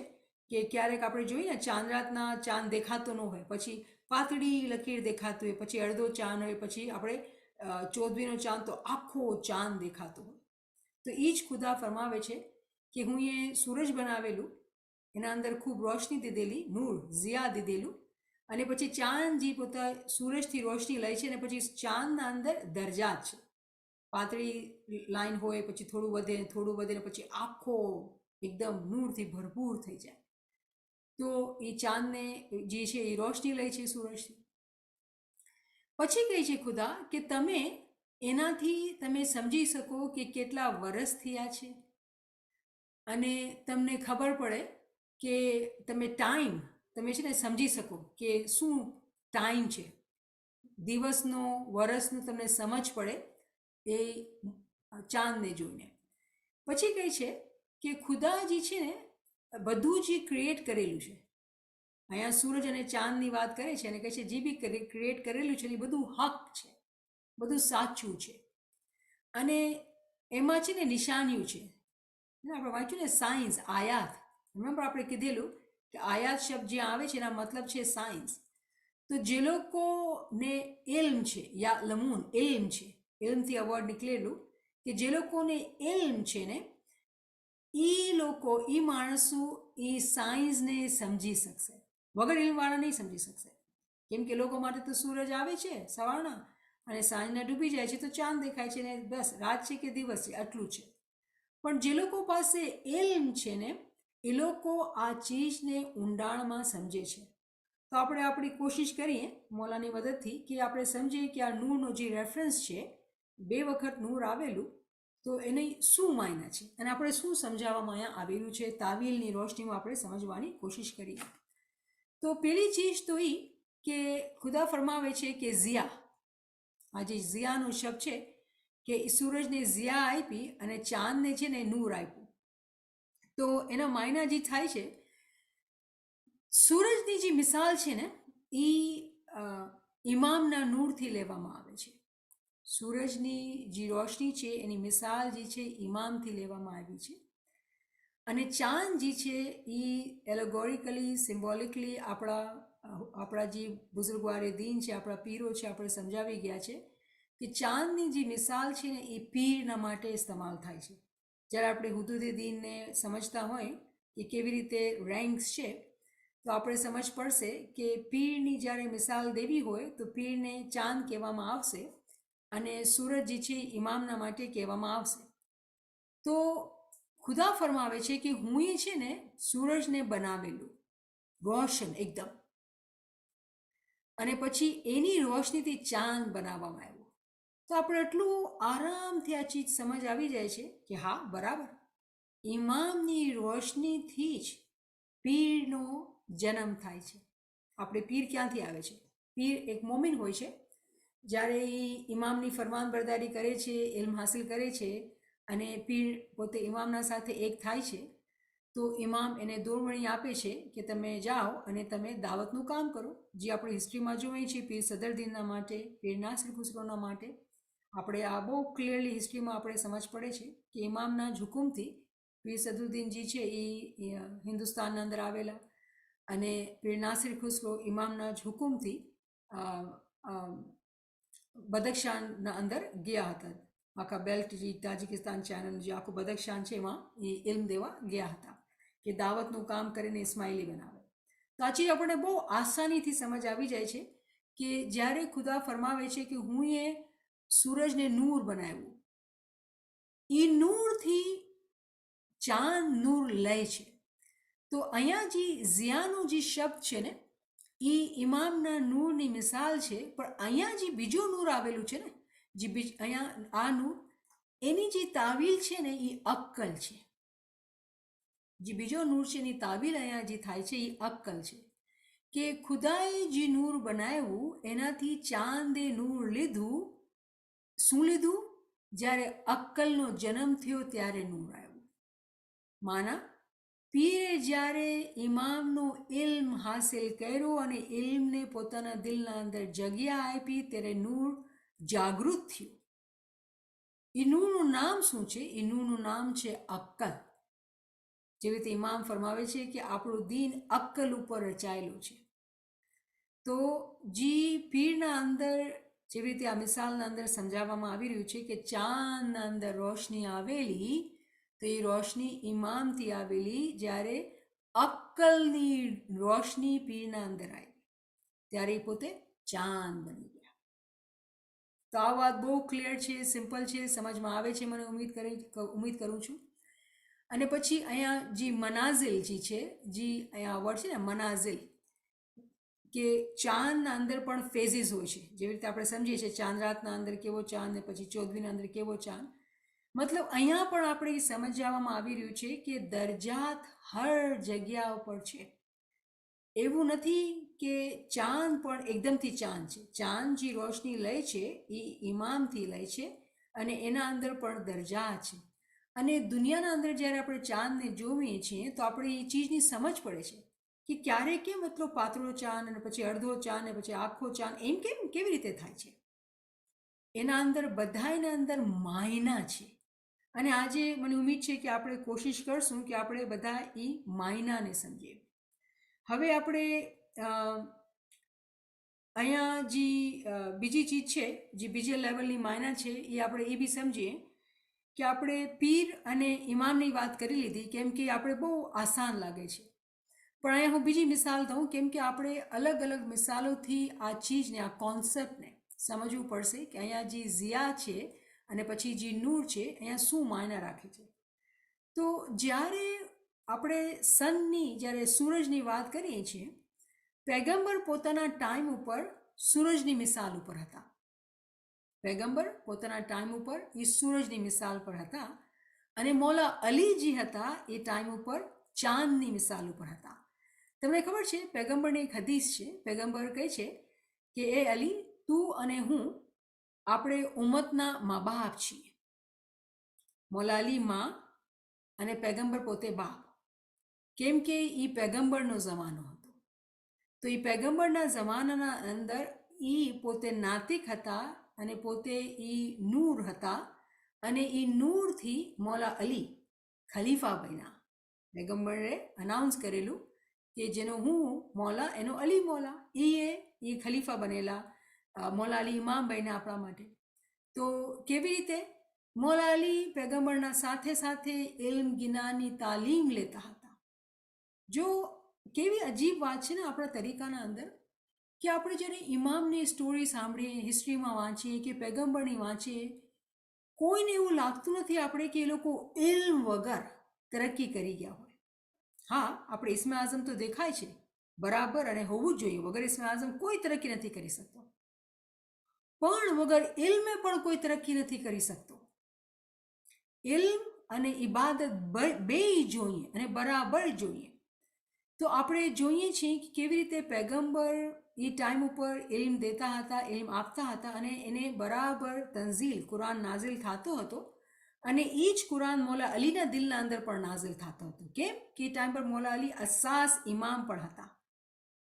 Speaker 1: કે ક્યારેક આપણે જોઈએ ને ચાંદ રાતના ચાંદ દેખાતો ન હોય, પછી પાતળી લકીર દેખાતું હોય, પછી અડધો ચાંદ હોય, પછી આપણે 14મીનો ચાંદ તો આખો ચાંદ દેખાતો હોય. તો એ જ ખુદા ફરમાવે છે કે હું એ સૂરજ બનાવેલું, એના અંદર ખૂબ રોશની દીધેલી, નૂર ઝિયા દીધેલું, અને પછી ચાંદ જે પોતા સૂરજથી રોશની લે છે, અને પછી ચાંદના અંદર દરજા છે, પાતળી લાઈન હોય, પછી થોડું વધે ને પછી આખો એકદમ નૂરથી ભરપૂર થઈ જાય. તો એ ચાંદને જે છે એ રોશની લે છે સૂરજથી. પછી કહે છે ખુદા કે તમે એનાથી તમે સમજી શકો કે કેટલા વર્ષ થયા છે, અને તમને ખબર પડે કે તમે ટાઈમ, તમે છે ને સમજી શકો કે શું ટાઈમ છે, દિવસનો વર્ષનો તમને સમજ પડે એ ચાંદને જોઈને. પછી કહે છે કે ખુદાજી છે ને બધું જ ક્રિએટ કરેલું છે. અહીંયા સૂરજ અને ચાંદની વાત કરે છે અને કહે છે જે બી ક્રિએટ કરેલું છે એ બધું હક છે, બધું સાચું છે, અને એમાં છે ને નિશાનીઓ છે. આપણે વાંચ્યું ને સાયન્સ, આયાત, રિમેમ્બર આપણે કીધેલું કે આયાત શબ્દ જે આવે છે એના મતલબ છે સાયન્સ. તો જે લોકોને ઇલ્મ છે, યા લમૂન ઇલ્મ છે, ઇલ્મથી અવોર્ડ નીકળેલું, કે જે લોકોને ઇલ્મ છે ને એ લોકો, એ માણસો એ સાયન્સને સમજી શકશે, વગર ઇલ્મવાળા નહીં સમજી શકશે. કેમ કે લોકો માટે તો સૂરજ આવે છે સવારના, અને સાંજના ડૂબી જાય છે તો ચાંદ દેખાય છે, ને બસ રાત છે કે દિવસ છે આટલું છે. પણ જે લોકો પાસે ઇલ્મ છે ને એ લોકો આ ચીજને ઊંડાણમાં સમજે છે. તો આપણે આપણી કોશિશ કરીએ મોલાની મદદથી કે આપણે સમજીએ કે આ નૂરનો જે રેફરન્સ છે, 2 વખત નૂર આવેલું, તો એને શું માયના છે અને આપણે શું સમજાવવામાં અહીંયા આવેલું છે, તાવીલની રોશનીમાં આપણે સમજવાની કોશિશ કરીએ. તો પેલી ચીજ તો એ કે ખુદા ફરમાવે છે કે ઝિયા, આ જે ઝિયાનો શબ્દ છે કે સૂરજને ઝિયા આપી અને ચાંદને છે ને નૂર આપ્યું. તો એના માયના જે થાય છે, સૂરજની જે મિસાલ છે ને એ ઇમામના નૂરથી લેવામાં આવે છે. સૂરજની જે રોશની છે એની મિસાલ જે છે ઇમામથી લેવામાં આવી છે, અને ચાંદ જે છે એ એલોગોરિકલી, સિમ્બોલિકલી આપણા જે બુઝુર્ગવારે દીન છે, આપણા પીરો છે, આપણે સમજાવી ગયા છે કે ચાંદની જે મિસાલ છે ને એ પીરના માટે ઇસ્તેમાલ થાય છે. જ્યારે આપણે હુદૂદ દીનને સમજતા હોય કે કેવી રીતે રેન્ક્સ છે, તો આપણે સમજ પડશે કે પીરની જ્યારે મિસાલ દેવી હોય તો પીરને ચાંદ કહેવામાં આવશે, અને સૂરજ જે છે ઇમામના માટે કહેવામાં આવશે. તો ખુદા ફરમાવે છે કે હું એ છે ને સૂરજને બનાવેલું રોશન એકદમ, અને પછી એની રોશનીથી ચાંદ બનાવવામાં આવ્યો. તો આપણે એટલું આરામથી આ ચીજ સમજ આવી જાય છે કે હા બરાબર, ઇમામની રોશનીથી જ પીરનો જન્મ થાય છે. આપણે પીર ક્યાંથી આવે છે? પીર એક મોમિન હોય છે, જ્યારે એ ઇમામની ફરમાનબરદારી કરે છે, ઇલ્મ હાસિલ કરે છે, અને પીર પોતે ઇમામના સાથે એક થાય છે, તો ઇમામ એને દોરવણી આપે છે કે તમે જાઓ અને તમે દાવતનું કામ કરો. જે આપણે હિસ્ટ્રીમાં જોઈએ છીએ પીર સદરદીનના માટે, પીર નાસિર ખુસરોના માટે, આપણે આ બહુ ક્લિયરલી હિસ્ટ્રીમાં આપણે સમજ પડે છે કે ઇમામના જ હુકુમથી પીર સદરુદ્દીનજી છે એ હિન્દુસ્તાનના અંદર આવેલા, અને પીર નાસિર ખુસરો ઇમામના જ હુકુમથી બદક્ષાનના અંદર ગયા હતા. આખા બેલ્ટ જે તાજિકિસ્તાન ચેનલ જે આખું બદક્ષાન છે એમાં એ ઇલ્મ દેવા ગયા હતા કે દાવતનું કામ કરીને ઇસ્માઇલી બનાવે. તો આ ચીજ આપણને બહુ આસાનીથી સમજ આવી જાય છે કે જ્યારે ખુદા ફરમાવે છે કે હું એ સૂરજને નૂર બનાવ્યું, એ નૂરથી ચાંદ નૂર લે છે. તો અહીંયા જે ઝિયાનો જે શબ્દ છે ને એ ઇમામના નૂરની મિસાલ છે, પણ અહીંયા જે બીજો નૂર આવેલું છે ને, જે અહીંયા આ નૂર, એની જે તાવીલ છે ને એ અક્કલ છે. જે બીજો નૂર છે એની તાવીલ અહીંયા જે થાય છે એ અક્કલ છે, કે ખુદાએ જે નૂર બનાવ્યું એનાથી ચાંદે નૂર લીધું શું લીધું? જ્યારે અક્કલનો જન્મ થયો ત્યારે નૂર આવ્યું. માના પીરે જ્યારે ઇમામનો ઇલ્મ હાસિલ કર્યો અને ઇલ્મને પોતાના દિલના અંદર જગ્યા આપી ત્યારે નૂર જાગૃત થયું. એ નૂરનું નામ શું છે? એ નૂરનું નામ છે અક્કલ. જેવી રીતે ઇમામ ફરમાવે છે કે આપણું દીન અક્કલ ઉપર રચાયેલું છે. તો જી પીરના અંદર જેવી રીતે આ મિસાલના અંદર સમજાવવામાં આવી રહ્યું છે કે ચાંદના અંદર રોશની આવેલી, તો એ રોશની ઇમામથી આવેલી. જ્યારે અક્કલની રોશની પીરના અંદર આવી ત્યારે એ પોતે ચાંદ બની ગયા. તો આ વાત બહુ ક્લિયર છે, સિમ્પલ છે, સમજમાં આવે છે મને ઉમ્મીદ કરું છું. અને પછી અહીંયા જે મનાઝિલ જે છે, જે અહીંયા વર્ડ છે ને મનાઝિલ, કે ચાંદના અંદર પણ ફેઝિસ હોય છે. જેવી રીતે આપણે સમજીએ છીએ ચાંદ રાતના અંદર કેવો ચાંદ ને પછી ચૌદવીના અંદર કેવો ચાંદ. મતલબ અહીંયા પણ આપણે સમજવામાં આવી રહ્યું છે કે દરજાત હર જગ્યા ઉપર છે. એવું નથી કે ચાંદ પણ એકદમથી ચાંદ છે. ચાંદ જે રોશની લે છે એ ઇમામથી લે છે અને એના અંદર પણ દરજા છે. અને દુનિયાના અંદર જ્યારે આપણે ચાંદને જોઈએ છીએ તો આપણે એ ચીજની સમજ પડે છે કે ક્યારે કેમ એટલો પાતળો ચાંદ અને પછી અડધો ચાંદ અને પછી આખો ચાંદ એમ કેવી રીતે થાય છે. એના અંદર બધાના અંદર માયના છે. અને આજે મને ઉમ્મીદ છે કે આપણે કોશિશ કરશું કે આપણે બધા એ માયનાને સમજીએ. હવે આપણે અહીંયા જે બીજી ચીજ છે, જે બીજા લેવલની માયના છે, એ આપણે એ બી સમજીએ કે આપણે પીર અને ઇમામની વાત કરી લીધી કેમ કે આપણે બહુ આસાન લાગે છે. પણ અહીંયા હું બીજી મિસાલ દઉં કેમ કે આપણે અલગ અલગ મિસાલોથી આ ચીજને, આ કોન્સેપ્ટને સમજવું પડશે કે અહીંયા જે ઝિયા છે અને પછી જે નૂર છે અહીંયા શું માયના રાખે છે. તો જ્યારે આપણે જ્યારે સૂરજની વાત કરીએ છીએ, પૈગંબર પોતાના ટાઈમ ઉપર સૂરજની મિસાલ ઉપર હતા. પૈગંબર પોતાના ટાઈમ ઉપર એ સૂરજની મિસાલ પર હતા અને મૌલા અલી જે હતા એ ટાઈમ ઉપર ચાંદની મિસાલ ઉપર હતા. તમને ખબર છે પૈગંબરની એક હદીસ છે, પૈગંબર કહે છે કે એ અલી, તું અને હું આપણે ઉમ્મતના મા બાપ છીએ. મૌલા અલી માં અને પૈગંબર પોતે બાપ, કેમ કે એ પૈગંબરનો જમાનો હતો. તો એ પૈગંબરના જમાનાના અંદર એ પોતે નાતિક હતા અને પોતે એ નૂર હતા અને એ નૂરથી મૌલા અલી ખલીફા બન્યા. પૈગંબરે અનાઉન્સ કરેલું કે જેનો હું મૌલા એનો અલી મૌલા, એ ખલીફા બનેલા. મૌલા અલી ઇમામ બન્યા આપણા માટે. તો કેવી રીતે? મૌલા અલી પૈગંબરના સાથે સાથે ઇલ્મ ગિનાની તાલીમ લેતા હતા. જો કેવી અજીબ વાત છે ને આપણા તરીકાના અંદર કે આપણે જ્યારે ઇમામની સ્ટોરી સાંભળીએ, હિસ્ટ્રીમાં વાંચીએ કે પૈગંબરની વાંચીએ, કોઈને એવું લાગતું નથી આપણે કે એ લોકો ઇલ્મ વગર તરક્કી કરી ગયા હોય. હા, આપણે ઇસ્મે આઝમ તો દેખાય છે બરાબર અને હોવું જ જોઈએ. વગર ઇસ્મે આઝમ કોઈ તરક્કી નથી કરી શકતો, પણ વગર ઇલ્મે પણ કોઈ તરક્કી નથી કરી શકતો. ઇલ્મ અને ઇબાદત બે જોઈએ અને બરાબર જોઈએ. તો આપણે જોઈએ છીએ કે કેવી રીતે પૈગંબર એ ટાઈમ ઉપર ઇલ્મ દેતા હતા, ઇલ્મ આપતા હતા અને એને બરાબર તંઝીલ કુરાન નાઝિલ થતો હતો અને એ જ કુરાન મૌલા અલીના દિલના અંદર પણ નાઝિલ થતો હતો. કેમ કે એ ટાઈમ પર મૌલા અલી અસાસ ઇમામ પણ હતા.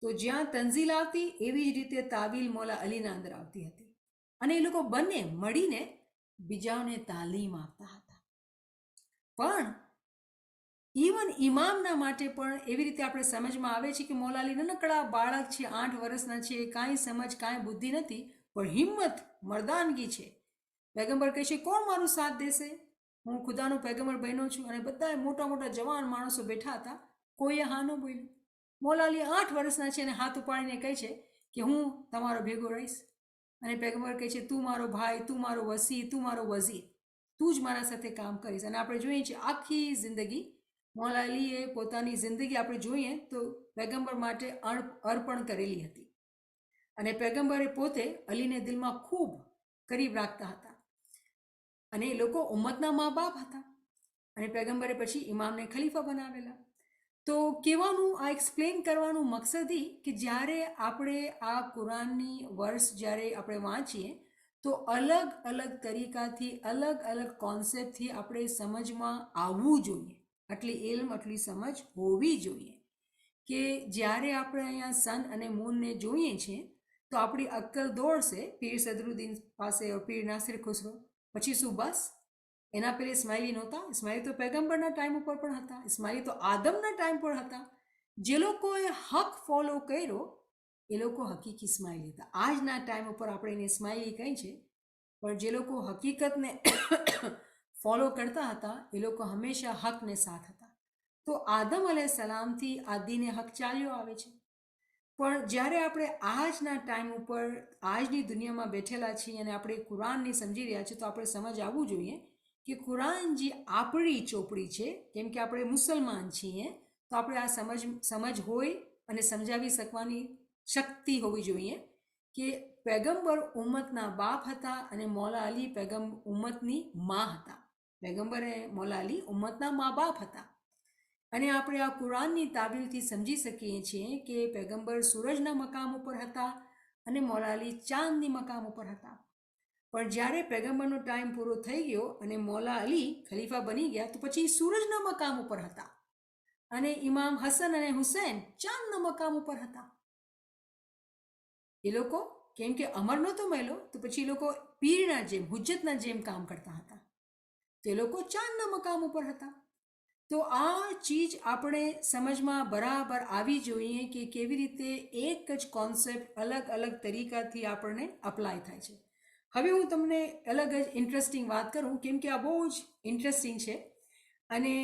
Speaker 1: તો જ્યાં તંઝીલ આવતી એવી જ રીતે તાવીલ મૌલા અલીના અંદર આવતી હતી અને એ લોકો બંને મળીને બીજાઓને તાલીમ આપતા હતા. પણ ઇવન ઇમામના માટે પણ એવી રીતે આપણે સમજમાં આવે છે કે મૌલા અલી નાનકડા બાળક છે, 8 વર્ષના છે, કાંઈ સમજ કાંઈ બુદ્ધિ નથી, પણ હિંમત મર્દાનગી છે. પૈગંબર કહે છે કોણ મારું સાથ દેશે? હું ખુદાનો પૈગંબર બન્યો છું. અને બધા મોટા મોટા જવાન માણસો બેઠા હતા, કોઈએ હા ન બોલ્યું. મૌલા અલી 8 વર્ષના છે અને હાથ ઉપાડીને કહે છે કે હું તમારો ભેગો રહીશ. અને પૈગંબર કહે છે તું મારો ભાઈ, તું મારો વસી, તું મારો વઝીર, તું જ મારા સાથે કામ કરીશ. અને આપણે જોઈએ છીએ આખી જિંદગી મૌલા અલીએ પોતાની જિંદગી આપણે જોઈએ તો પૈગંબર માટે અર્પણ કરેલી હતી. અને પૈગંબરે પોતે અલીને દિલમાં ખૂબ કરીબ રાખતા હતા અને એ લોકો ઉમ્મતના મા બાપ હતા. અને પૈગંબરે પછી ઇમામને ખલીફા બનાવેલા. તો કહેવાનું, આ એક્સપ્લેન કરવાનું મકસદ એ કે જ્યારે આપણે આ કુરાનની વર્ષ જ્યારે આપણે વાંચીએ તો અલગ અલગ તરીકાથી અલગ અલગ કોન્સેપ્ટથી આપણે સમજમાં આવવું જોઈએ. આટલી ઇલ્મ આટલી સમજ હોવી જોઈએ કે જ્યારે આપણે અહીંયા સન અને મૂનને જોઈએ છીએ તો આપણી અક્કલ દોડશે પીર સદરુદ્દીન પાસે પીર નાસિર ખુસરો. પછી શું બસ એના પહેલે ઇસ્માઇલી નહોતા? ઇસ્માઇલી તો પૈગંબરના ટાઈમ ઉપર પણ હતા. ઇસ્માઇલી તો આદમના ટાઈમ પર હતા. જે લોકોએ હક ફોલો કર્યો એ લોકો હકીકી ઇસ્માઇલી હતા. આજના ટાઈમ ઉપર આપણે એને ઇસ્માઇલી કહી છે, પણ જે લોકો હકીકતને ફોલો કરતા હતા એ લોકો હંમેશા હકને સાથ હતા. તો આદમ અલૈહિસ્સલામથી આ દીને હક ચાલ્યો આવે છે. પણ જ્યારે આપણે આજના ટાઈમ ઉપર આજની દુનિયામાં બેઠેલા છીએ અને આપણે કુરાનને સમજી રહ્યા છીએ તો આપણે સમજ આવવું જોઈએ કે કુરાન જે આપણી ચોપડી છે, કેમ કે આપણે મુસલમાન છીએ, તો આપણે આ સમજ હોય અને સમજાવી શકવાની શક્તિ હોવી જોઈએ કે પૈગંબર ઉમ્મતના બાપ હતા અને મૌલા અલી ઉમ્મતની મા હતા. પૈગંબર અને મૌલા અલી ઉમ્મતના મા બાપ હતા. અને આપણે આ કુરાનની તાબીલથી સમજી શકીએ છીએ કે પૈગંબર સૂરજના મકામ ઉપર હતા અને મૌલા અલી ચાંદની મકામ ઉપર હતા. પણ જ્યારે પૈગંબરનો ટાઈમ પૂરો થઈ ગયો અને મૌલા અલી ખલીફા બની ગયા તો પછી સૂરજના મકામ ઉપર હતા અને ઇમામ હસન અને હુસૈન ચાંદના મકામ ઉપર હતા. એ લોકો કેમ કે અમર નહોતો મહિલો તો પછી એ લોકો પીરના જેમ હુજ્જતના જેમ કામ કરતા હતા. તે લોકો ચાંદના મકામ ઉપર હતા. તો આ ચીજ આપણે સમજમાં બરાબર આવી જોઈએ કે કેવી રીતે એક જ કોન્સેપ્ટ અલગ અલગ તરીકાથી આપણને અપ્લાય થાય છે. હવે હું તમને અલગ જ ઇન્ટરેસ્ટિંગ વાત કરું કેમ કે આ બહુ જ ઇન્ટરેસ્ટિંગ છે. અને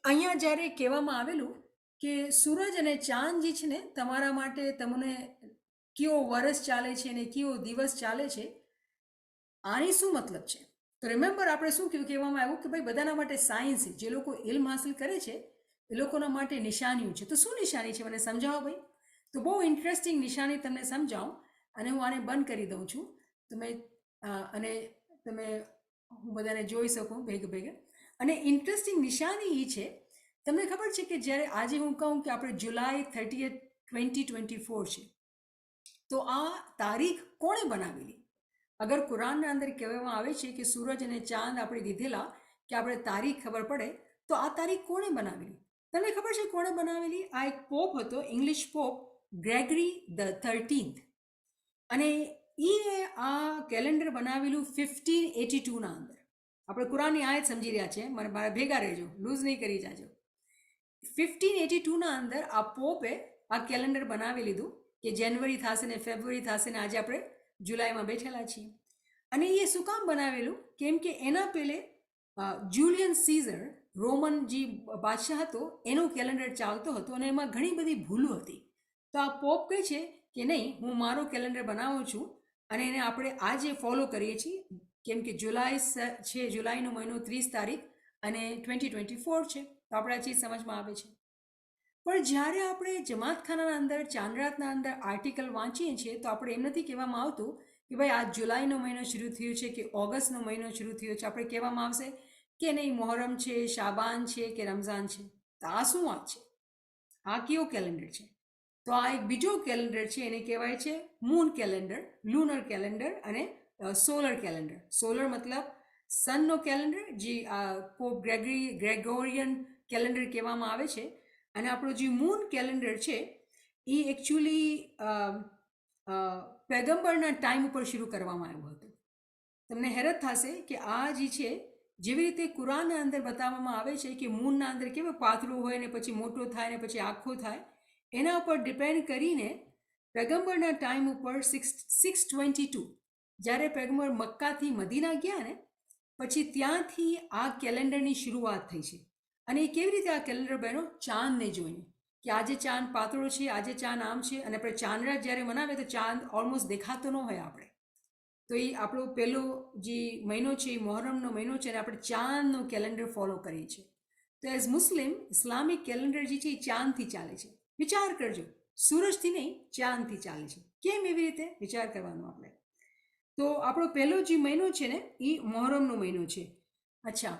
Speaker 1: અહીંયા જ્યારે કહેવામાં આવેલું કે સૂરજ અને ચાંદ જે છે ને તમારા માટે તમને કયો વર્ષ ચાલે છે અને કયો દિવસ ચાલે છે, આની શું મતલબ છે? તો રિમેમ્બર આપણે શું કહેવામાં આવ્યું કે ભાઈ બધાના માટે સાયન્સ છે. જે લોકો ઇલ્મ હાસિલ કરે છે એ લોકોના માટે નિશાનીઓ છે. તો શું નિશાની છે મને સમજાવો ભાઈ. તો બહુ ઇન્ટરેસ્ટિંગ નિશાની તમને સમજાવું અને હું આને બંધ કરી દઉં છું અને તમે હું બધાને જોઈ શકું ભેગે. અને ઇન્ટરેસ્ટિંગ નિશાની એ છે, તમને ખબર છે કે જ્યારે આજે હું કહું કે આપણે જુલાઈ 30, 2024 છે, તો આ તારીખ કોણે બનાવેલી? અગર કુરાનના અંદર કહેવામાં આવે છે કે સૂરજ અને ચાંદ આપણે દીધેલા કે આપણે તારીખ ખબર પડે, તો આ તારીખ કોણે બનાવેલી? તમને ખબર છે કોણે બનાવેલી? આ એક પોપ હતો, English pop Gregory the 13th. અને એ આ કેલેન્ડર બનાવેલું 1582ના અંદર. આપણે કુરાનની આયત સમજી રહ્યા છે, મારા ભેગા રહેજો, લૂઝ નહીં કરી જાજો. 1582ના અંદર આ પોપે આ કેલેન્ડર બનાવી લીધું કે જાન્યુઆરી થશે ને ફેબ્રુઆરી થશે ને આજે આપણે જુલાઈમાં બેઠેલા છીએ. અને એ શું કામ બનાવેલું? કેમ કે એના પહેલે જુલિયન સીઝર રોમન જે બાદશાહ હતો એનું કેલેન્ડર ચાલતો હતો અને એમાં ઘણી બધી ભૂલો હતી. તો આ પોપ કહે છે કે નહીં, હું મારો કેલેન્ડર બનાવું છું અને એને આપણે આજે ફોલો કરીએ છીએ કેમ કે જુલાઈ છે, જુલાઈનો મહિનો 30 તારીખ અને 2024 છે. તો આપણે આ ચીજ સમજમાં આવે છે. પણ જ્યારે આપણે જમાતખાનાના અંદર ચાંદરાતના અંદર આર્ટિકલ વાંચીએ છીએ તો આપણે એમ નથી કહેવામાં આવતું કે ભાઈ આ જુલાઈનો મહિનો શરૂ થયો છે કે ઓગસ્ટનો મહિનો શરૂ થયો છે. આપણે કહેવામાં આવશે કે નહીં મોહરમ છે, શાબાન છે કે રમઝાન છે. તો આ શું વાત છે? આ કયો કેલેન્ડર છે? તો આ એક બીજો કેલેન્ડર છે, એને કહેવાય છે મૂન કેલેન્ડર, લુનર કેલેન્ડર અને સોલર કેલેન્ડર. સોલર મતલબ સનનો કેલેન્ડર, જે પોપ ગ્રેગોરિયન કેલેન્ડર કહેવામાં આવે છે. અને આપણું જે મૂન કેલેન્ડર છે એ એકચ્યુઅલી પૈગંબરના ટાઈમ ઉપર શરૂ કરવામાં આવ્યું હતું. તમને હેરત થશે કે આ જે છે, જેવી રીતે કુરાનના અંદર બતાવવામાં આવે છે કે મૂનના અંદર કેવું પાતળું હોય ને પછી મોટો થાય ને પછી આખો થાય, એના ઉપર ડિપેન્ડ કરીને પૈગંબરના ટાઈમ ઉપર 622 જ્યારે પૈગંબર મક્કાથી મદીના ગયા ને પછી ત્યાંથી આ કેલેન્ડરની શરૂઆત થઈ છે. અને એ કેવી રીતે આ કેલેન્ડર બન્યો? ચાંદને જોઈને કે આજે ચાંદ પાતળો છે, આજે ચાંદ આમ છે. અને આપણે ચાંદરાત જ્યારે મનાવે તો ચાંદ ઓલમોસ્ટ દેખાતો ન હોય આપણે. તો એ આપણો પહેલો જે મહિનો છે એ મોહરમનો મહિનો છે અને આપણે ચાંદનો કેલેન્ડર ફોલો કરીએ છીએ. તો એઝ મુસ્લિમ ઇસ્લામિક કેલેન્ડર જે છે એ ચાંદથી ચાલે છે. વિચાર કરજો, સૂરજથી નહીં, ચાંદથી ચાલે છે. કેમ એવી રીતે? વિચાર કરવાનો આપણે. તો આપણો પહેલો જે મહિનો છે ને એ મોહરમનો મહિનો છે. અચ્છા,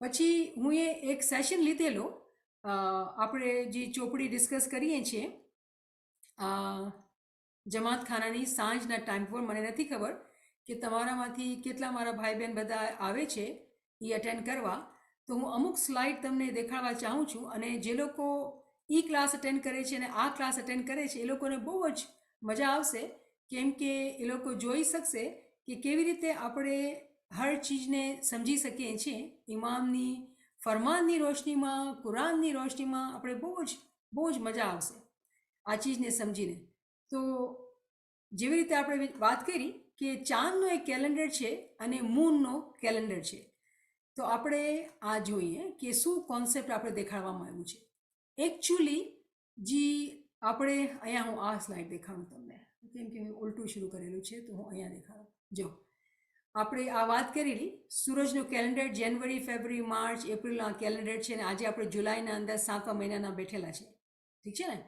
Speaker 1: પછી હું એક સેશન લીધેલો, આપણે જે ચોપડી ડિસ્કસ કરીએ છીએ જમાતખાનાની સાંજના ટાઈમ પર, મને નથી ખબર કે તમારામાંથી કેટલા મારા ભાઈ બહેન બધા આવે છે એ અટેન્ડ કરવા, તો હું અમુક સ્લાઇડ તમને દેખાડવા ચાહું છું. અને જે લોકો એ ક્લાસ અટેન્ડ કરે છે અને આ ક્લાસ અટેન્ડ કરે છે એ લોકોને બહુ જ મજા આવશે, કેમ કે એ લોકો જોઈ શકશે કે કેવી રીતે આપણે હર ચીજને સમજી શકીએ છીએ. ઇમામની ફરમાનની રોશનીમાં, કુરાનની રોશનીમાં આપણે બહુ જ મજા આવશે આ ચીજને સમજીને. તો જેવી રીતે આપણે વાત કરી કે ચાંદનો એક કેલેન્ડર છે અને મૂનનો કેલેન્ડર છે, તો આપણે આ જોઈએ કે શું કોન્સેપ્ટ આપણે દેખાડવામાં આવ્યું છે. એકચ્યુઅલી આપણે અહીંયા, હું આ સ્લાઇડ દેખાડું તમને, કેમ કે ઉલટું શરૂ કરેલું છે, તો હું અહીંયા દેખાડું. જો આપણે આ વાત કરેલી સૂરજનું કેલેન્ડર જાન્યુઆરી, ફેબ્રુઆરી, માર્ચ, એપ્રિલના કેલેન્ડર છે, અને આજે આપણે જુલાઈના અંદર 7મા મહિનાના બેઠેલા છે. ઠીક છે ને?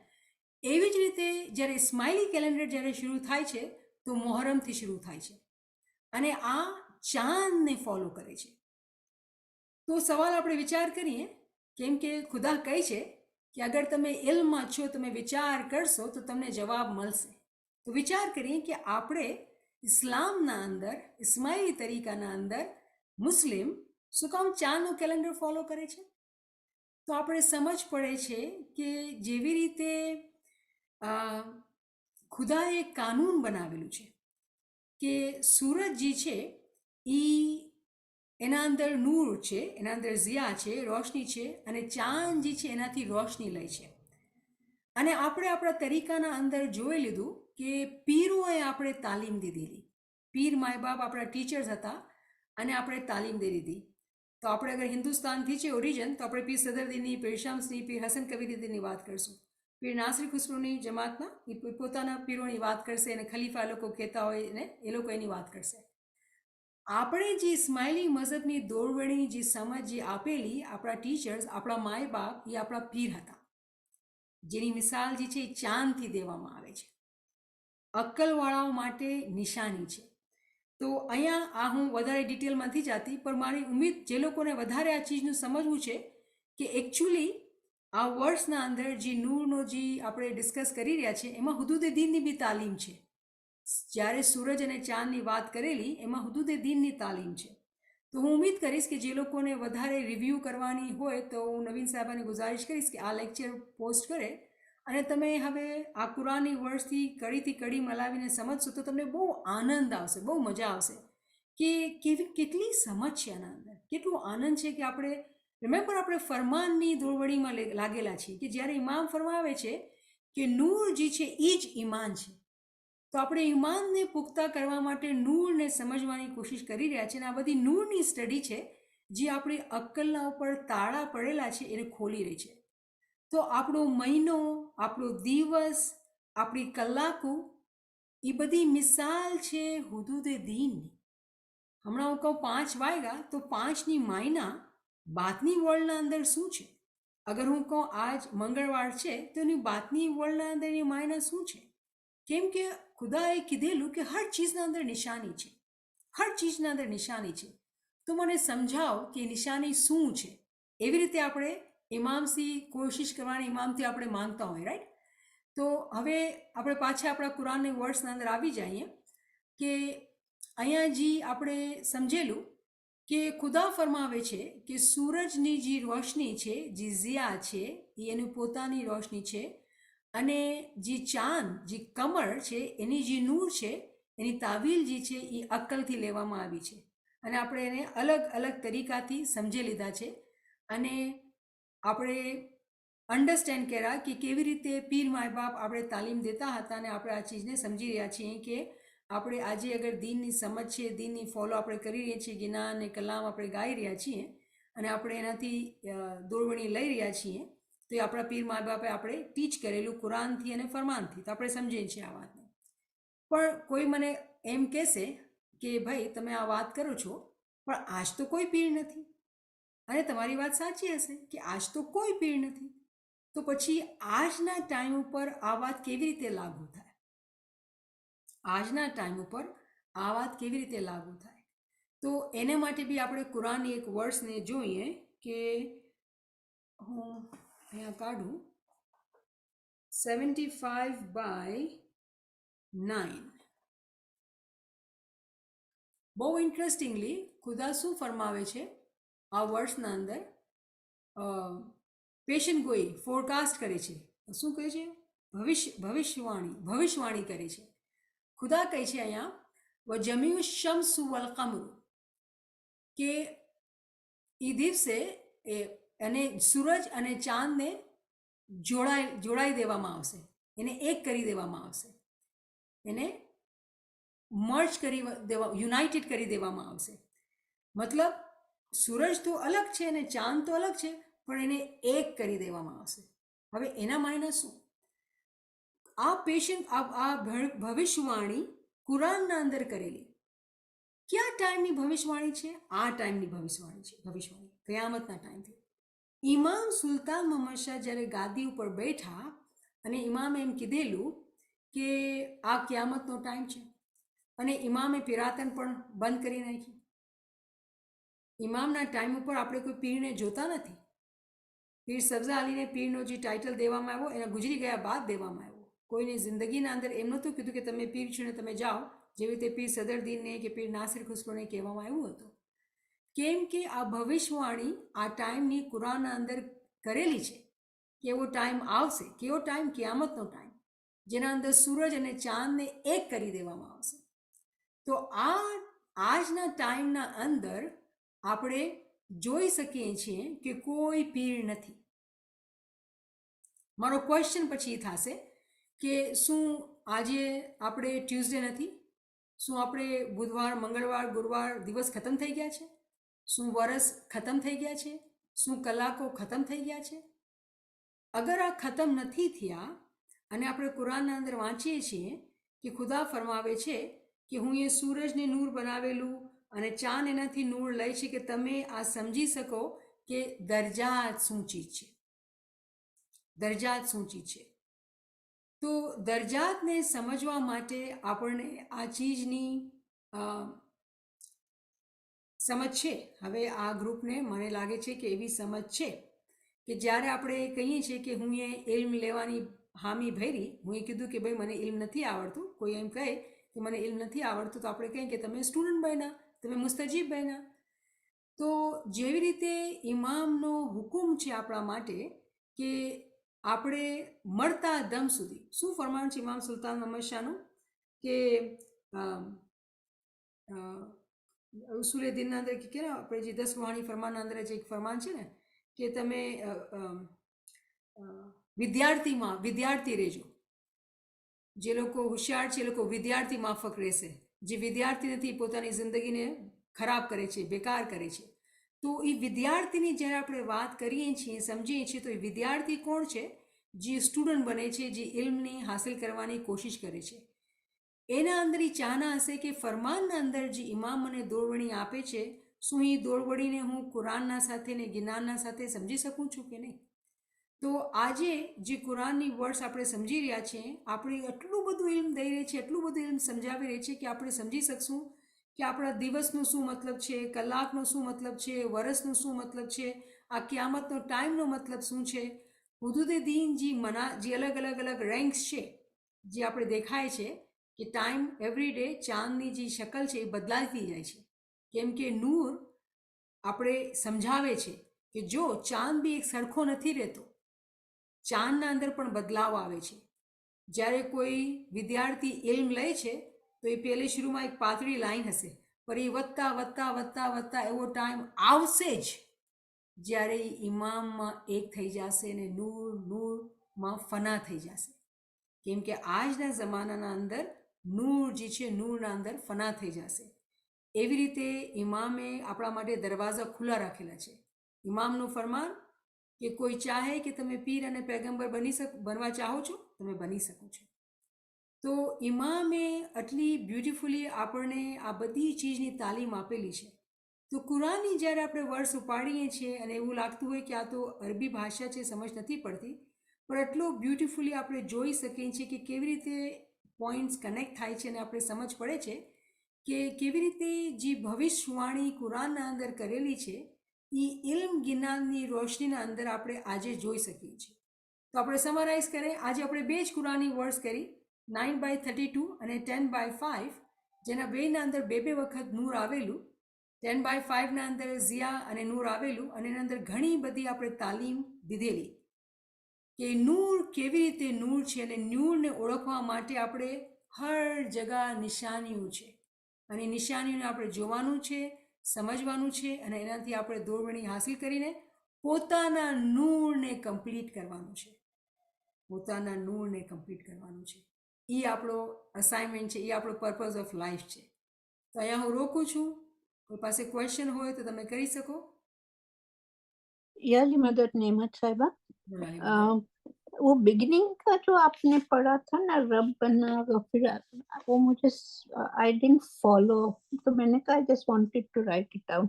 Speaker 1: એવી જ રીતે જ્યારે સ્માઇલી કેલેન્ડર જ્યારે શરૂ થાય છે તો મોહરમથી શરૂ થાય છે, અને આ ચાંદને ફોલો કરે છે. તો સવાલ આપણે વિચાર કરીએ, કેમ કે ખુદા કહે છે કે અગર તમે ઇલ્મમાં છો, તમે વિચાર કરશો તો તમને જવાબ મળશે. તો વિચાર કરીએ કે આપણે ઇસ્લામના અંદર, ઇસ્માઇલી તરીકાના અંદર મુસ્લિમ શું કામ ચાંદનું કેલેન્ડર ફોલો કરે છે? તો આપણે સમજ પડે છે કે જેવી રીતે ખુદાએ એક કાનૂન બનાવેલું છે કે સૂરજ જે છે એ એના અંદર નૂર છે, એના અંદર ઝિયા છે, રોશની છે, અને ચાંદ જે છે એનાથી રોશની લે છે. અને આપણે આપણા તરીકાના અંદર જોઈ લીધું કે પીરોએ આપણે તાલીમ દીધેલી. પીર માય બાપ આપણા ટીચર્સ હતા અને આપણે તાલીમ દઈ દીધી. તો આપણે અગર હિન્દુસ્તાનથી છે ઓરિજન, તો આપણે પીર સદરદીની, પીર શામસની, પીર હસન કબીરદીની વાત કરશું. પીર નાસિર ખુસરોની જમાતના એ પોતાના પીરોની વાત કરશે, અને ખલીફા લોકો કહેતા હોય ને એ લોકો એની વાત કરશે. આપણે જે ઇસ્માઇલી મઝહબની દોરવણી, જે સમજ જે આપેલી આપણા ટીચર્સ, આપણા માય બાપ, એ આપણા પીર હતા, જેની મિસાલ જે છે એ ચાંદથી દેવામાં આવે છે. અક્કલવાળાઓ માટે નિશાની છે. તો અહીંયા આ હું વધારે ડિટેલમાં નથી જાતી, પણ મારી ઉમ્મીદ જે લોકોને વધારે આ ચીજનું સમજવું છે કે એકચ્યુઅલી આ વર્ષના અંદર જે નૂરનો જે આપણે ડિસ્કસ કરી રહ્યા છીએ એમાં હુદૂદ દીનની બી તાલીમ છે. જ્યારે સૂરજ અને ચાંદની વાત કરેલી એમાં હુદૂદ દીનની તાલીમ છે. તો હું ઉમ્મીદ કરીશ કે જે લોકોને વધારે રિવ્યૂ કરવાની હોય તો હું નવીન સાહેબાને ગુજારિશ કરીશ કે આ લેક્ચર પોસ્ટ કરે, અને તમે હવે આ કુરાનની વર્ષથી કડીથી કડી મલાવીને સમજશો તો તમને બહુ આનંદ આવશે, બહુ મજા આવશે કે કેટલી સમજ છે આના અંદર, કેટલું આનંદ છે કે આપણે રિમેમ્બર આપણે ફરમાનની દોરવડીમાં લાગેલા છીએ કે જ્યારે ઇમામ ફરમાવે છે કે નૂર જે છે એ જ ઈમાન છે. તો આપણે ઈમાનને પુખ્તા કરવા માટે નૂરને સમજવાની કોશિશ કરી રહ્યા છીએ, અને આ બધી નૂરની સ્ટડી છે જે આપણી અક્કલના ઉપર તાળા પડેલા છે એને ખોલી રહી છે. તો આપણો મહિનો, આપણો દિવસ, આપણી કલાકો, એ બધી મિસાલ છે હુદૂદે દીનની. હમણાં હું કહું 5 વાગ્યા, તો 5ની માયના બાતની વર્લ્ડના અંદર શું છે? અગર હું કહું આજ મંગળવાર છે, તો એની બાતની વર્લ્ડના અંદર એની માયના શું છે? કેમ કે ખુદાએ કીધેલું કે હર ચીજના અંદર નિશાની છે, હર ચીજના અંદર નિશાની છે. તો મને સમજાવો કે નિશાની શું છે? એવી રીતે આપણે ઇમામથી કોશિશ કરવાની, ઇમામથી આપણે માંગતા હોય, રાઈટ? તો હવે આપણે પાછા આપણા કુરાનની વર્ડ્સના અંદર આવી જઈએ કે અહીંયા જે આપણે સમજેલું કે ખુદા ફરમાવે છે કે સૂરજની જે રોશની છે, જે ઝિયા છે, એ એની પોતાની રોશની છે, અને જે ચાંદ, જે કમર છે, એની જે નૂર છે, એની તાવીલ જે છે એ અક્કલથી લેવામાં આવી છે, અને આપણે એને અલગ અલગ તરીકાથી સમજી લીધા છે. અને આપણે અન્ડરસ્ટેન્ડ કર્યા કે કેવી રીતે પીર માય બાપ આપણે તાલીમ દેતા હતા, અને આપણે આ ચીજને સમજી રહ્યા છીએ કે આપણે આજે અગર દીનની સમજ છે, દીનની ફોલો આપણે કરી રહ્યા છીએ, ગિના અને કલામ આપણે ગાઈ રહ્યા છીએ, અને આપણે એનાથી દોરવણી લઈ રહ્યા છીએ, તો એ આપણા પીર મા બાપે આપણે ટીચ કરેલું કુરાનથી અને ફરમાનથી, તો આપણે સમજીએ છીએ આ વાતને. પણ કોઈ મને એમ કહેશે કે ભાઈ તમે આ વાત કરો છો, પણ આજ તો કોઈ પીર નથી. અને તમારી વાત સાચી હશે કે આજ તો કોઈ પીર નથી. તો પછી આજના ટાઈમ ઉપર આ વાત કેવી રીતે લાગુ થાય? આજના ટાઈમ ઉપર આ વાત કેવી રીતે લાગુ થાય? તો એને માટે બી આપણે કુરાનની એક વર્સને જોઈએ કે હું અહીંયા કાઢું 75/9. બહુ ઇન્ટરેસ્ટિંગલી ખુદા શું ફરમાવે છે આ વર્ષના અંદર પેશન ગોઈ ફોરકાસ્ટ કરે છે. શું કહે છે? ભવિષ્યવાણી કરે છે. ખુદા કહે છે અહીંયા વજમ્યુ શમ્સુ વલ કમરુ કે એ દિવસે અને સૂરજ અને ચાંદને જોડાઈ દેવામાં આવશે, એને એક કરી દેવામાં આવશે, એને મર્જ કરી યુનાઇટેડ કરી દેવામાં આવશે. મતલબ સૂરજ તો અલગ છે અને ચાંદ તો અલગ છે, પણ એને એક કરી દેવામાં આવશે. હવે એના માયના શું? આ ભવિષ્યવાણી કુરાનના અંદર કરેલી કયા ટાઈમની ભવિષ્યવાણી છે? આ ટાઈમની ભવિષ્યવાણી છે. ભવિષ્યવાણી કયામતના ટાઈમથી. ઇમામ સુલતાન મોહમ્મદ શાહ જ્યારે ગાદી ઉપર બેઠા અને ઇમામે એમ કીધેલું કે આ કયામતનો ટાઈમ છે, અને ઇમામે પિરાતન પણ બંધ કરી નાખી. ઇમામના ટાઈમ ઉપર આપણે કોઈ પીરને જોતા નથી. પીર સબઝા અલીને પીરનો જે ટાઇટલ દેવામાં આવ્યો એના ગુજરી ગયા બાદ દેવામાં આવ્યો. કોઈને જિંદગીના અંદર એમ નહોતું કીધું કે તમે પીર છો ને તમે જાઓ, જેવી રીતે પીર સદરદીનને કે પીર નાસિર ખુસરોને કહેવામાં આવ્યું હતું. કેમ કે આ ભવિષ્યવાણી આ ટાઈમની કુરાનના અંદર કરેલી છે કે એવો ટાઈમ આવશે. કેવો ટાઈમ? કિયામતનો ટાઈમ, જેના અંદર સૂરજ અને ચાંદને એક કરી દેવામાં આવશે. તો આજના ટાઈમના અંદર આપણે જોઈ શકીએ છીએ કે કોઈ પીર નથી. મારો ક્વેશ્ચન પછી થશે કે શું આજે આપણે ટ્યુઝડે નથી? શું આપણે બુધવાર, મંગળવાર, ગુરુવાર દિવસ ખતમ થઈ ગયા છે? શું વર્ષ ખતમ થઈ ગયા છે? શું કલાકો ખતમ થઈ ગયા છે? અગર આ ખતમ નથી થયા અને આપણે કુરાનના અંદર વાંચીએ છીએ કે ખુદા ફરમાવે છે કે હું એ સૂરજને નૂર બનાવેલું અને ચાંદ એનાથી નૂર લે છે કે તમે આ સમજી શકો કે દરજાત શું ચીજ છે. દરજાત શું ચીજ છે? તો દરજાતને સમજવા માટે આપણને આ ચીજની સમજ છે. હવે આ ગ્રુપને મને લાગે છે કે એવી સમજ છે કે જ્યારે આપણે કહીએ છીએ કે હું એ ઇલ્મ લેવાની હામી ભરી, હું એ કીધું કે ભાઈ મને ઇલ્મ નથી આવડતું, કોઈ એમ કહે કે મને ઇલ્મ નથી આવડતું તો આપણે કહીએ કે તમે સ્ટુડન્ટ બન્યા, તમે મુસ્તજીબ બન્યા. તો જેવી રીતે ઇમામનો હુકુમ છે આપણા માટે કે આપણે મળતા દમ સુધી, શું ફરમાન છે ઇમામ સુલતાન મોહમ્મદ શાહનું કે ઉસૂલે દીનના અંદર કે આપણે જે 10 રૂહાની ફરમાનના અંદર જે એક ફરમાન છે ને કે તમે વિદ્યાર્થી રહેજો. જે લોકો હોશિયાર છે એ લોકો વિદ્યાર્થી માફક રહેશે. જે વિદ્યાર્થી નથી પોતાની જિંદગીને ખરાબ કરે છે, બેકાર કરે છે. તો એ વિદ્યાર્થીની જ્યારે આપણે વાત કરીએ છીએ, સમજીએ છીએ, તો એ વિદ્યાર્થી કોણ છે? જે સ્ટુડન્ટ બને છે, જે ઇલ્મની હાસિલ કરવાની કોશિશ કરે છે. એના અંદર એ ચાહના હશે કે ફરમાનના અંદર જે ઇમામ મને દોરવણી આપે છે, શું એ દોરવણીને હું કુરાનના સાથે ને જ્ઞાનના સાથે સમજી શકું છું કે નહીં? તો આજે જે કુરાનની વર્ડ્સ આપણે સમજી રહ્યા છીએ, આપણે એટલું બધું ઇલ્મ દઈ રહી છે, એટલું બધું ઇલ્મ સમજાવી રહી છે કે આપણે સમજી શકશું કે આપણા દિવસનો શું મતલબ છે, કલાકનો શું મતલબ છે, વર્ષનો શું મતલબ છે, આ કિયામતનો ટાઈમનો મતલબ શું છે. હુદૂદે દીન જે અલગ અલગ રેન્ક્સ છે, જે આપણે દેખાય છે કે ટાઈમ એવરી ડે ચાંદની જે શકલ છે એ બદલાતી જાય છે. કેમ કે નૂર આપણે સમજાવે છે કે જો ચાંદ બી એક સરખો નથી રહેતો, ચાંદના અંદર પણ બદલાવ આવે છે. જ્યારે કોઈ વિદ્યાર્થી ઇલ્મ લે છે તો એ પહેલે શરૂમાં એક પાતળી લાઈન હશે, પણ એ વધતા વધતા વધતા વધતા એવો ટાઈમ આવશે જ જ્યારે એ ઇમામમાં એક થઈ જશે અને નૂરમાં ફના થઈ જશે. કેમ કે આજના જમાનાના અંદર નૂર જે છે, નૂરના અંદર ફના થઈ જશે. એવી રીતે ઇમામે આપણા માટે દરવાજા ખુલ્લા રાખેલા છે. ઇમામનું ફરમાન કે કોઈ ચાહે કે તમે પીર અને પેગમ્બર બનવા ચાહો છો, તમે બની શકો છો. તો ઇમામે આટલી બ્યુટિફુલી આપણને આ બધી ચીજની તાલીમ આપેલી છે. તો કુરાનની જ્યારે આપણે વર્ડ્સ ઉપાડીએ છીએ અને એવું લાગતું હોય કે આ તો અરબી ભાષા છે, સમજ નથી પડતી, પણ એટલો બ્યુટિફુલી આપણે જોઈ શકીએ છીએ કે કેવી રીતે પોઈન્ટ્સ કનેક્ટ થાય છે અને આપણે સમજ પડે છે કે કેવી રીતે જે ભવિષ્યવાણી કુરાનના અંદર કરેલી છે એ ઇલ્મ જ્ઞાનની રોશનીના અંદર આપણે આજે જોઈ શકીએ છીએ. તો આપણે સમરાઇઝ કરીએ. આજે આપણે બે જ કુરાનની વર્ડ્સ કરી, 9/32 અને 10/5, જેના બેના અંદર બે વખત નૂર આવેલું, 10/5 અંદર ઝિયા અને નૂર આવેલું, અને એના અંદર ઘણી બધી આપણે તાલીમ દીધેલી કે નૂર કેવી રીતે નૂર છે, અને નૂરને ઓળખવા માટે આપણે હર જગા નિશાનીઓ છે, અને નિશાનીઓને આપણે જોવાનું છે, સમજવાનું છે, અને એનાથી આપણે દોરવણી હાસિલ કરીને પોતાના નૂરને કમ્પ્લીટ કરવાનું છે, પોતાના નૂરને કમ્પ્લીટ કરવાનું છે. એ આપણો અસાઇનમેન્ટ છે, એ આપણો પર્પઝ ઓફ લાઈફ છે. તો અહીંયા હું રોકું છું. કોઈ પાસે ક્વેશ્ચન હોય તો તમે કરી શકો.
Speaker 2: याली मदद नेमत साहिबा,
Speaker 1: बोलानी मदद.
Speaker 2: वो बिगिनिंग का जो आपने पढ़ा था ना, रब बना फिर वो मुझे आई डिडंट फॉलो, तो मैंने कहा I just wanted to write it down.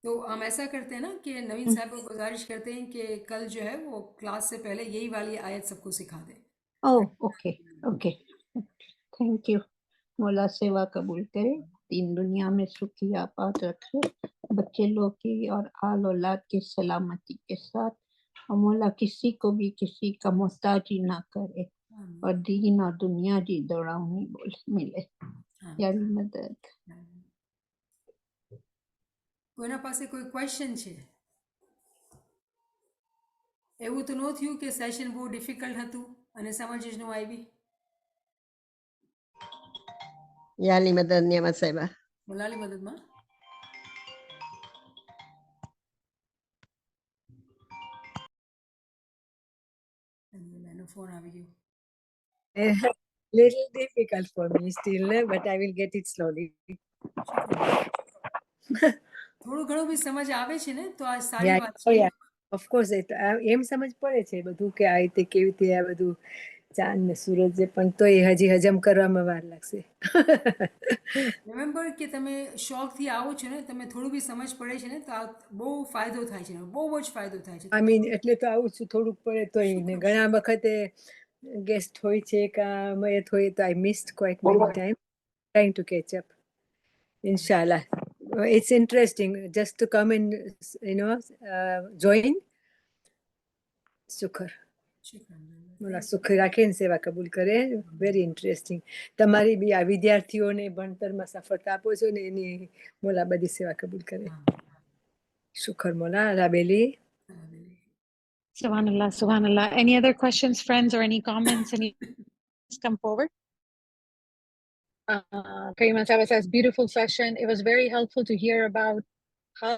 Speaker 1: तो हम ऐसा करते हैं ना कि नवीन साहब को गुजारिश करते हैं कि कल जो है वो क्लास से पहले यही वाली आयत सबको सिखा दें.
Speaker 2: Oh okay okay, thank you. मौला सेवा कबूल करे, तीन दुनिया में सुखी आपात रखे, बच्चे लोग की और आल औलाद की सलामती के साथ, और मौला किसी को भी किसी का मोहताजी ना करे, और दीन और दुनिया जी दौड़ावनी बोल मिले. यारी मदद.
Speaker 1: કોઈના પાસે કોઈ ક્વેશ્ચન છે? એવું તો ન થયું કે સેશન બહુ ડિફિકલ્ટ હતું અને સમજ જ ન આવી?
Speaker 3: याली मदद नेमत साहिबा.
Speaker 1: બોલાલી મદદમાં. એનો ફોન આવી ગયો.
Speaker 3: Little difficult for me still, but I will get it slowly.
Speaker 1: થોડું ઘણું બી સમજ આવે છે ને તો આ સારી વાત છે.
Speaker 3: Of course એમ સમજ પડે છે બધું કે આ રીતે કેવી રીતે આ બધું ચાંદ ને સૂરજ, પણ તો એ હજી હજમ કરવામાં વાર લાગશે.
Speaker 1: રિમેમ્બર કે તમે શોખથી આવો છો ને, તમે થોડું બી સમજ પડે છે ને તો આ બહુ ફાયદો થાય છે, બહુ જ ફાયદો થાય છે.
Speaker 3: આઈ મીન એટલે તો આવું છું થોડુંક પડે તો ને ઘણા વખતે ગેસ્ટ હોય છે કે મયત હોય તો I missed quite many times trying to catch up. Inshallah. It's interesting just to come and join. શુક્ર. મોલા સુખ રાખે ને સેવા કબૂલ કરે. Very interesting. તમારી બી આ વિદ્યાર્થીઓને ભણતરમાં સફળતા આપો છો ને એની મોલા બધી સેવા કબૂલ કરે. શુક્ર મોલા. રાબેલી.
Speaker 4: Subhanallah, subhanallah. Any other questions, friends, or any comments? Any come forward? Karima Saba says, beautiful session. It was very helpful to hear about how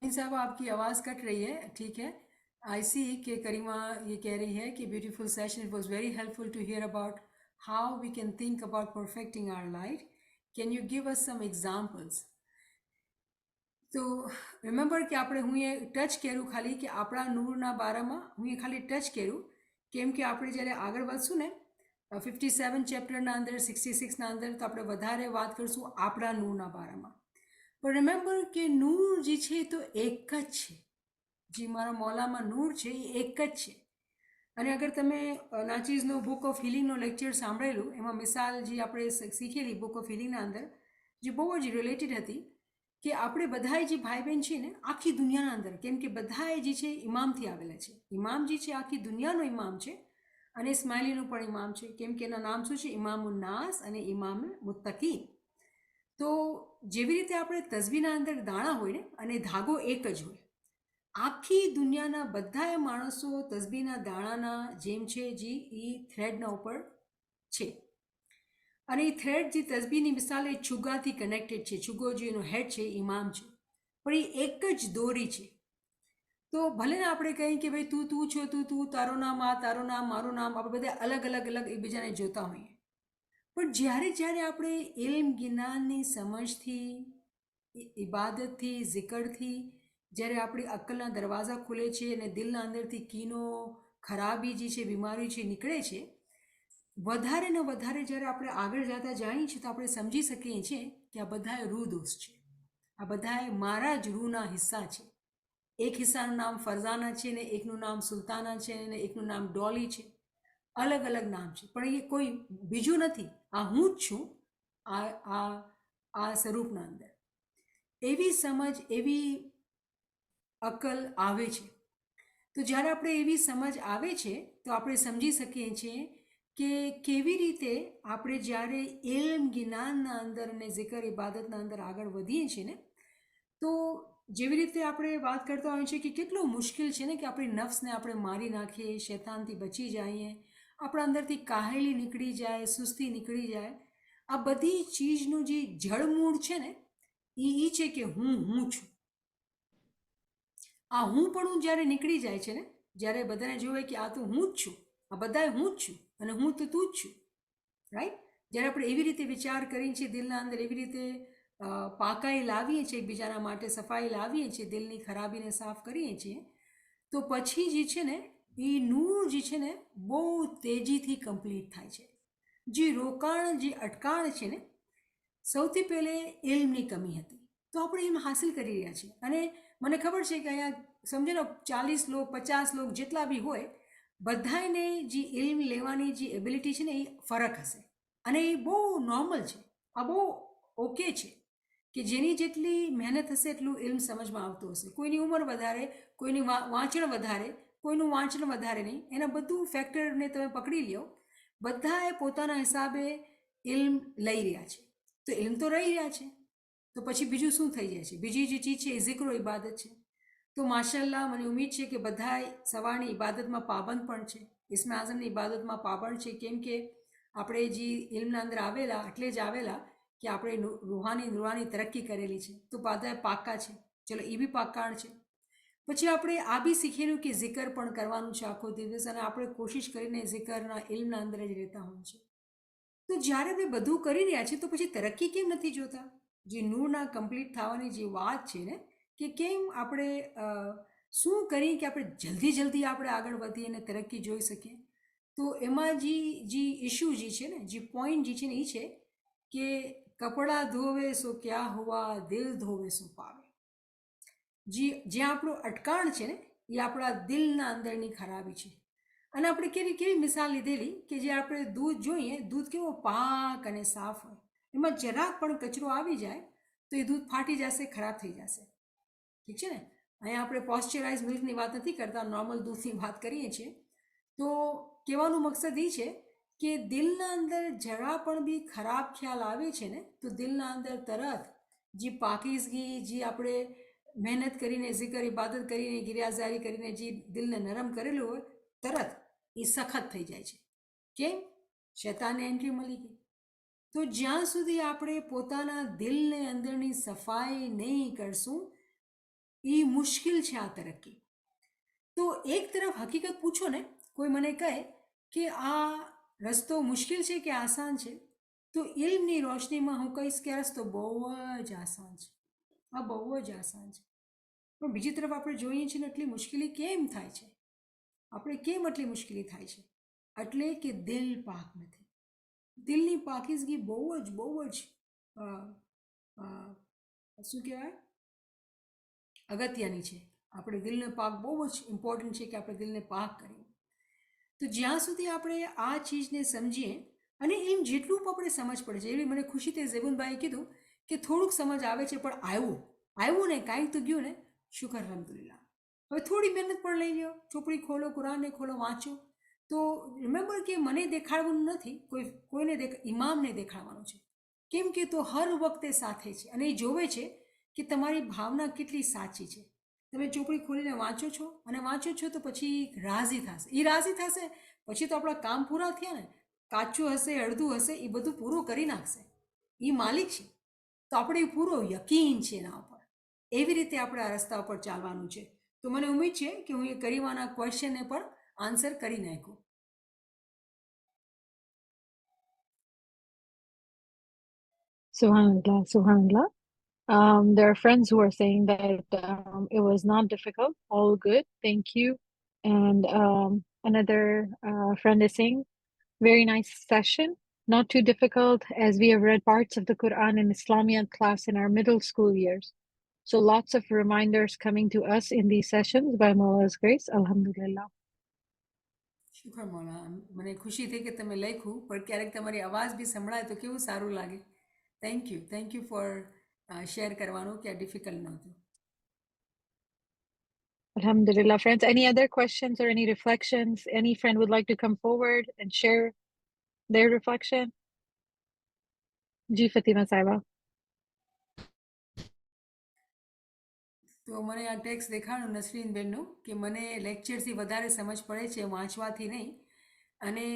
Speaker 1: साहब आपकी आवाज़ कट रही है. ठीक है. I see कि करीमा ये कह रही है कि beautiful session. It was very helpful to hear about how we can think about perfecting our life. Can you give us some examples? તો રિમેમ્બર કે આપણે હું એ ટચ કર્યું ખાલી કે આપણા નૂરના બારામાં હું એ ખાલી ટચ કર્યું, કેમ કે આપણે જ્યારે આગળ વધશું ને 57 ચેપ્ટરના અંદર 66ના અંદર તો આપણે વધારે વાત કરીશું આપણા નૂરના બારામાં. પણ રિમેમ્બર કે નૂર જે છે તો એક જ છે, જે મારા મૌલામાં નૂર છે એ એક જ છે. અને અગર તમે નાચીઝનો બુક ઓફ હિલિંગનો લેક્ચર સાંભળેલું, એમાં મિસાલ જે આપણે શીખેલી બુક ઓફ હિલિંગના અંદર જે બહુ જ રિલેટેડ હતી કે આપણે બધાએ જે ભાઈ બહેન છે ને આખી દુનિયાના અંદર, કેમ કે બધાએ જે છે ઇમામથી આવેલા છે. ઇમામ જે છે આખી દુનિયાનો ઇમામ છે અને ઇસ્માઇલીનું પણ ઇમામ છે, કેમ કે એના નામ શું છે? ઇમામુન નાસ અને ઇમામ મુત્તકી. તો જેવી રીતે આપણે તસબીહના અંદર દાણા હોય ને અને ધાગો એક જ હોય, આખી દુનિયાના બધાએ માણસો તસબીહના દાણાના જેમ છે જે એ થ્રેડના ઉપર છે. અને એ થ્રેડ જે તસબીહની મિસાલ એ છુગ્ગાથી કનેક્ટેડ છે. છુગ્ગો જે એનો હેડ છે ઇમામ છે, પણ એ એક જ દોરી છે. તો ભલે ને આપણે કહીએ કે ભાઈ તું તું છો, તું તારું નામ આ, તારું નામ મારું નામ, આપણે બધા અલગ અલગ અલગ એકબીજાને જોતા હોઈએ, પણ જ્યારે જ્યારે આપણે ઇલ્મ જ્ઞાનની સમજથી, ઇબાદતથી, zikરથી જ્યારે આપણી અક્કલના દરવાજા ખુલે છે અને દિલના અંદરથી કીનો, ખરાબી જે છે, બીમારી છે નીકળે છે, વધારે ને વધારે જ્યારે આપણે આગળ જતા જાણીએ છીએ તો આપણે સમજી શકીએ છીએ કે આ બધાએ રૂહ દોષ છે, આ બધાએ મારા જ રૂહના હિસ્સા છે. એક હિસ્સાનું નામ ફરઝાના છે ને એકનું નામ સુલતાના છે ને એકનું નામ ડોલી છે. અલગ અલગ નામ છે, પણ એ કોઈ બીજું નથી, આ હું જ છું આ સ્વરૂપના અંદર. એવી સમજ, એવી અક્કલ આવે છે. તો જ્યારે આપણે એવી સમજ આવે છે તો આપણે સમજી શકીએ છીએ કે કેવી રીતે આપણે જ્યારે ઇલ્મ જ્ઞાનના અંદર અને zikr ઇબાદતના અંદર આગળ વધીએ છીએ ને, તો જેવી રીતે આપણે વાત કરતા હોઈએ છીએ કે કેટલું મુશ્કેલ છે ને કે આપણી નફ્સને આપણે મારી નાખીએ, શૈતાનથી બચી જઈએ, આપણા અંદરથી કાહેલી નીકળી જાય, સુસ્તી નીકળી જાય. આ બધી ચીજનું જે જળમૂળ છે ને એ છે કે હું છું. આ હું પણ જ્યારે નીકળી જાય છે ને, જ્યારે બધાને જોવે કે આ તો હું જ છું, આ બધા હું જ છું અને હું તો તું જ છું, રાઈટ. જ્યારે આપણે એવી રીતે વિચાર કરીએ છીએ દિલના અંદર, એવી રીતે પાકાઈ લાવીએ છીએ એકબીજાના માટે, સફાઈ લાવીએ છીએ, દિલની ખરાબીને સાફ કરીએ છીએ, તો પછી જે છે ને એ નૂર જે છે ને બહુ તેજીથી કમ્પ્લીટ થાય છે. જે રોકાણ, જે અટકાણ છે ને, સૌથી પહેલે ઇલ્મની કમી હતી, તો આપણે એમ હાસિલ કરી રહ્યા છીએ. અને મને ખબર છે કે અહીંયા સમજો ને 40 લોક 50 લોક જેટલા બી હોય, બધાને જે ઇલ્મ લેવાની જે એબિલિટી છે ને એ ફરક હશે, અને એ બહુ નોર્મલ છે. આ બહુ ઓકે છે કે જેની જેટલી મહેનત હશે એટલું ઇલ્મ સમજમાં આવતું હશે. કોઈની ઉંમર વધારે, કોઈની વાંચણ વધારે, કોઈનું વાંચન વધારે નહીં, એના બધું ફેક્ટરને તમે પકડી લ્યો, બધાએ પોતાના હિસાબે ઇલ્મ લઈ રહ્યા છે. તો ઇલ્મ તો રહી રહ્યા છે, તો પછી બીજું શું થઈ જાય છે? બીજી જે ચીજ છે એ zikr ઇબાદત છે. તો માશાલ્લાહ, મને ઉમ્મીદ છે કે બધા સવારની ઇબાદતમાં પાબંદ પણ છે, ઇસ્મે આઝમની ઇબાદતમાં પાબંદ છે. કેમ કે આપણે જે ઇલ્મના અંદર આવેલા એટલે જ આવેલા કે આપણે રૂહાની નુરાની તરક્કી કરેલી છે, તો બધા પાક્કા છે. ચલો, એ બી પાક્કાણ છે. પછી આપણે આ બી શીખેલું કે zikr પણ કરવાનું છે આખો દિવસ, અને આપણે કોશિશ કરીને zikરના ઇલ્મના અંદર જ રહેતા હોય છે. તો જ્યારે આપણે બધું કરી રહ્યા છીએ તો પછી તરક્કી કેમ નથી જોતા? જે નૂરના કમ્પ્લીટ થવાની જે વાત છે ને, કે કેમ આપણે શું કરીએ કે આપણે જલ્દી આપણે આગળ વધીએ અને તરક્કી જોઈ શકીએ? તો એમાં જે ઇશ્યુ જે છે ને, જે પોઈન્ટ જે છે ને એ છે કે કપડાં ધોવે સો ક્યા હુઆ, દિલ ધોવે સો પાવે. જે આપણું અટકાણ છે ને એ આપણા દિલના અંદરની ખરાબી છે. અને આપણે કેવી મિસાલ લીધેલી કે જે આપણે દૂધ જોઈએ, દૂધ કેવો પાક અને સાફ હોય, એમાં જરાક પણ કચરો આવી જાય તો એ દૂધ ફાટી જશે, ખરાબ થઈ જશે. ઠીક છે ને? અહીંયા આપણે પોસ્ચરાઇઝ મિલ્કની વાત નથી કરતા, નોર્મલ દૂધની વાત કરીએ છીએ. તો કહેવાનો મકસદ એ છે કે દિલના અંદર જરા પણ બી ખરાબ ખ્યાલ આવે છે ને, તો દિલના અંદર તરત જે પાકીઝગી, જે આપણે મહેનત કરીને, zikr ઇબાદત કરીને, ગિરિયાઝારી કરીને જે દિલને નરમ કરેલું હોય, તરત એ સખત થઈ જાય છે. કેમ? શૈતાનને એન્ટ્રી મળી ગઈ. તો જ્યાં સુધી આપણે પોતાના દિલને અંદરની સફાઈ નહીં કરશું, એ મુશ્કેલ છે આ તરક્કી. તો એક તરફ હકીકત પૂછો ને, કોઈ મને કહે કે આ રસ્તો મુશ્કેલ છે કે આસાન છે, તો ઇલ્મની રોશનીમાં હું કહીશ કે આ રસ્તો બહુ જ આસાન છે. આ બહુ જ આસાન છે. પણ બીજી તરફ આપણે જોઈએ છીએ ને, એટલી મુશ્કેલી કેમ થાય છે? આપણે કેમ આટલી મુશ્કેલી થાય છે? એટલે કે દિલ પાક નથી. દિલની પાકીઝગી બહુ જ શું કહેવાય, અગત્યની છે. આપણે દિલને પાક બહુ જ ઇમ્પોર્ટન્ટ છે કે આપણે દિલને પાક કરીએ. તો જ્યાં સુધી આપણે આ ચીજને સમજીએ, અને એમ જેટલું આપણે સમજ પડે છે, એવી મને ખુશી થઈ ઝેબુનભાઈએ કીધું કે થોડુંક સમજ આવે છે, પણ આવ્યું ને, કાંઈક તો ગયું ને, શુકર અલ્હમ્દુલિલ્લાહ. હવે થોડી મહેનત પણ લઈ લો, ચોપડી ખોલો, કુરાનને ખોલો, વાંચો. તો રિમેમ્બર કે મને દેખાડવાનું નથી, કોઈને ઇમામને દેખાડવાનું છે. કેમ કે તો હર વખતે સાથે છે, અને એ જોવે છે કે તમારી ભાવના કેટલી સાચી છે. તમે ચોપડી ખોલીને વાંચો છો તો પછી રાજી થશે. એ રાજી થશે પછી તો આપણા કામ પૂરા થયા ને. કાચું હશે, અડધું હશે, એ બધું પૂરું કરી નાખશે. એ માલિક છે, તો આપણે પૂરો યકીન છે એના ઉપર. એવી રીતે આપણે આ રસ્તા ઉપર ચાલવાનું છે. તો મને ઉમ્મીદ છે કે હું એ કરીમાના ક્વેશ્ચનને પણ આન્સર કરી નાખ્યું.
Speaker 4: Subhanallah, Subhanallah. There are friends who are saying that it was not difficult, all good, thank you. And another friend is saying, very nice session, not too difficult, as we have read parts of the Quran in Islamiyat class in our middle school years. So lots of reminders coming to us in these sessions by Mawla's grace, alhamdulillah.
Speaker 1: શુક્ર મોલા, મને ખુશી થઈ કે તમે લખ્યું, પણ ક્યારેક તમારી અવાજ બી સંભળાય તો કેવું સારું લાગે. થેન્ક યુ ફોર શેર કરવાનું કે આ ડિફિકલ્ટ નહોતું.
Speaker 4: Alhamdulillah. Friends, any other questions or any reflections? Any friend would like to come forward and share their reflection? Ji Fatima Saiba.
Speaker 1: તો મને આ ટેક્સ્ટ દેખાડ્યું નસરીનબેનનું કે મને લેક્ચરથી વધારે સમજ પડે છે વાંચવાથી નહીં. અને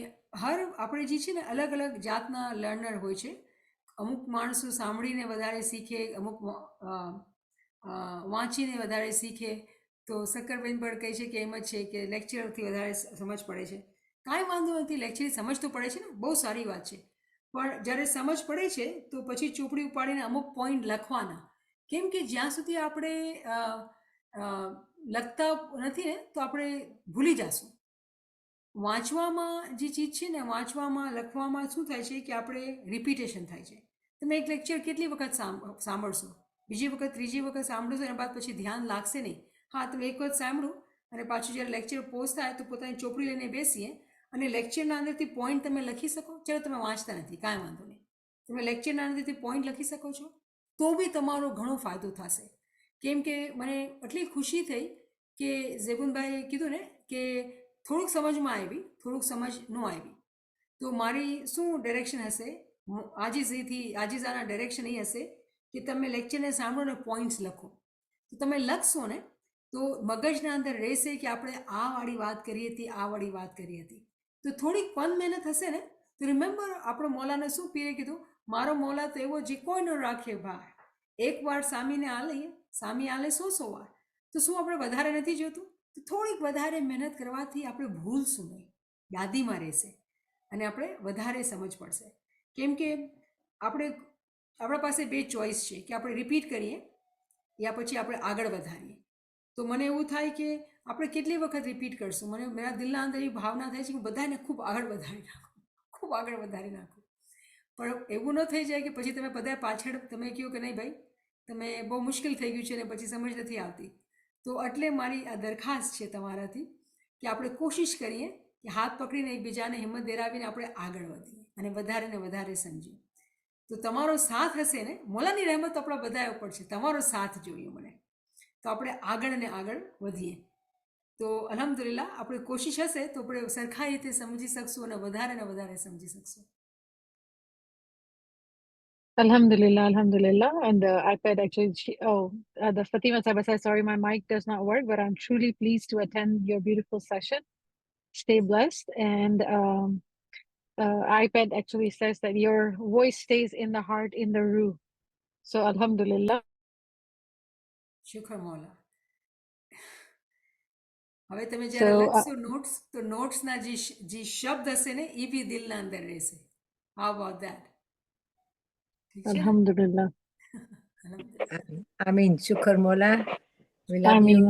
Speaker 1: આપણે જે છે ને અલગ અલગ જાતના લર્નર હોય છે. અમુક માણસો સાંભળીને વધારે શીખે, અમુક વાંચીને વધારે શીખે. તો શક્કરબેન પણ કહે છે કે એમ જ છે કે લેક્ચરથી વધારે સમજ પડે છે. કાંઈ વાંધો નથી, લેક્ચરથી સમજ તો પડે છે ને, બહુ સારી વાત છે. પણ જ્યારે સમજ પડે છે તો પછી ચોપડી ઉપાડીને અમુક પોઈન્ટ લખવાના. કેમ કે જ્યાં સુધી આપણે લખતા નથી ને તો આપણે ભૂલી જશું. વાંચવામાં જે ચીજ છે ને, વાંચવામાં લખવામાં શું થાય છે કે આપણે રિપીટેશન થાય છે. તમે એક લેક્ચર કેટલી વખત સાંભળશો, બીજી વખત ત્રીજી વખત સાંભળશો, એના બાદ પછી ધ્યાન લાગશે નહીં. હા, તમે એક વખત સાંભળો અને પાછું જ્યારે લેક્ચર પોઝ થાય તો પોતાની ચોપડી લઈને બેસીએ અને લેક્ચરના અંદરથી પોઈન્ટ તમે લખી શકો. ચાલો તમે વાંચતા નથી, કાંઈ વાંધો નહીં, તમે લેક્ચરના અંદરથી પોઈન્ટ લખી શકો છો તો બી તમારો ઘણો ફાયદો થશે. કેમ કે મને એટલી ખુશી થઈ કે ઝેબુનભાઈએ કીધું ને કે થોડુંક સમજમાં આવી, થોડુંક સમજ ન આવી. તો મારી શું ડિરેક્શન હશે, આજીઝાના ડિરેક્શન એ હશે કે તમે લેક્ચરને સાંભળો ને પોઈન્ટ્સ લખો. તો તમે લખશો ને તો મગજના અંદર રહેશે કે આપણે આ વાળી વાત કરી હતી, આ વાળી વાત કરી હતી. તો થોડીક મહેનત હશે ને તો રિમેમ્બર, આપણો મૌલાને શું પીરે કીધું, મારો મૌલા તો એવો જે કોઈ ન રાખે ભાર, એક વાર સામીને આલે, સામી આલે 100 વાર. તો શું આપણે વધારે નથી જોતું? તો થોડીક વધારે મહેનત કરવાથી આપણે ભૂલશું નહીં, યાદીમાં રહેશે અને આપણે વધારે સમજ પડશે. કેમ કે આપણા પાસે બે ચોઈસ છે કે આપણે રિપીટ કરીએ યા પછી આપણે આગળ વધારીએ. તો મને એવું થાય કે આપણે કેટલી વખત રિપીટ કરશું. મારા દિલના અંદર એવી ભાવના થાય છે કે બધાને ખૂબ આગળ વધારી નાખું, ખૂબ આગળ વધારી નાખું. પણ એવું ન થઈ જાય કે પછી તમે બધા પાછળ તમે કહો કે નહીં ભાઈ તમે બહુ મુશ્કેલ થઈ ગયું છે ને પછી સમજ નથી આવતી. તો એટલે મારી આ દરખાસ્ત છે તમારાથી કે આપણે કોશિશ કરીએ કે હાથ પકડીને એકબીજાને હિંમત દેરાવીને આપણે આગળ વધીએ અને વધારે ને વધારે સમજીએ. તો તમારો સાથ હશે ને, મોલાની રહેમત આપણા બધા ઉપર છે, તમારો સાથ જોઈએ મને, તો આપણે આગળ ને આગળ વધીએ. તો અલ્હમ્દુલિલ્લાહ આપણી કોશિશ હશે તો આપણે સરખા રીતે સમજી શકશું અને વધારે ને વધારે સમજી શકશું.
Speaker 4: Alhamdulillah, Alhamdulillah. And the iPad actually, the Fatima Saiba says, sorry, my mic does not work, but I'm truly pleased to attend your beautiful session. Stay blessed. And iPad actually says that your voice stays in the heart, in the ruh. So Alhamdulillah.
Speaker 1: શુક્ર મૌલા. હવે તમે જ્યારે લખશો notes તો નોટ્સના જે શબ્દ હશે ને એ બી દિલના અંદર રહેશે. How about that?
Speaker 4: Alhamdulillah.
Speaker 3: Ameen. Shukr Mola. We love you.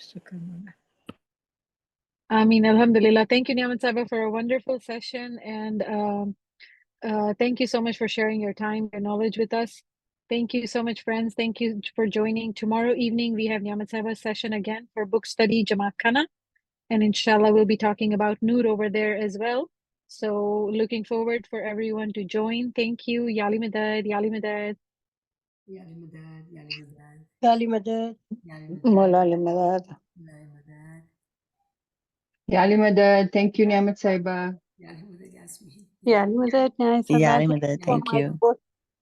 Speaker 3: Shukr Mola.
Speaker 4: Ameen. Alhamdulillah. Thank you, Niamat Saiba, for a wonderful session. And thank you so much for sharing your time, your knowledge with us. Thank you so much, friends. Thank you for joining. Tomorrow evening, we have Niamat Saiba's session again for book study, Jamaat Khana. And inshallah, we'll be talking about Noor over there as well. So looking forward for everyone to join. Thank you. Yali Madad, Yali Madad.
Speaker 1: Yali Madad, Yali Madad.
Speaker 2: Yali Madad.
Speaker 5: Mola Ali Madad.
Speaker 1: Yali Madad.
Speaker 5: Yali Madad. Thank you, Niamat Saiba.
Speaker 1: Yali Madad, Yasmin.
Speaker 2: याली मदद न्याय
Speaker 6: याली मदद, thank you.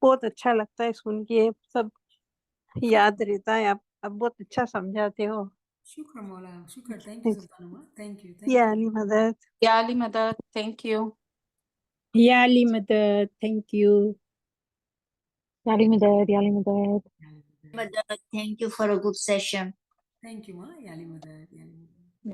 Speaker 2: बहुत अच्छा लगता है सुन के, सब याद रहता है. आप बहुत अच्छा समझाते हो.
Speaker 1: शुक्र मौला, शुक्र. थैंक यू सुल्तानुमा. Thank you.
Speaker 2: याली मदद.
Speaker 7: Yali Madad, thank you.
Speaker 6: Yali Madad, thank you.
Speaker 4: Yali Madad, Yali Madad.
Speaker 8: Madad, thank you for a good session.
Speaker 1: Thank you, ma. Yali Madad, Yali Madad.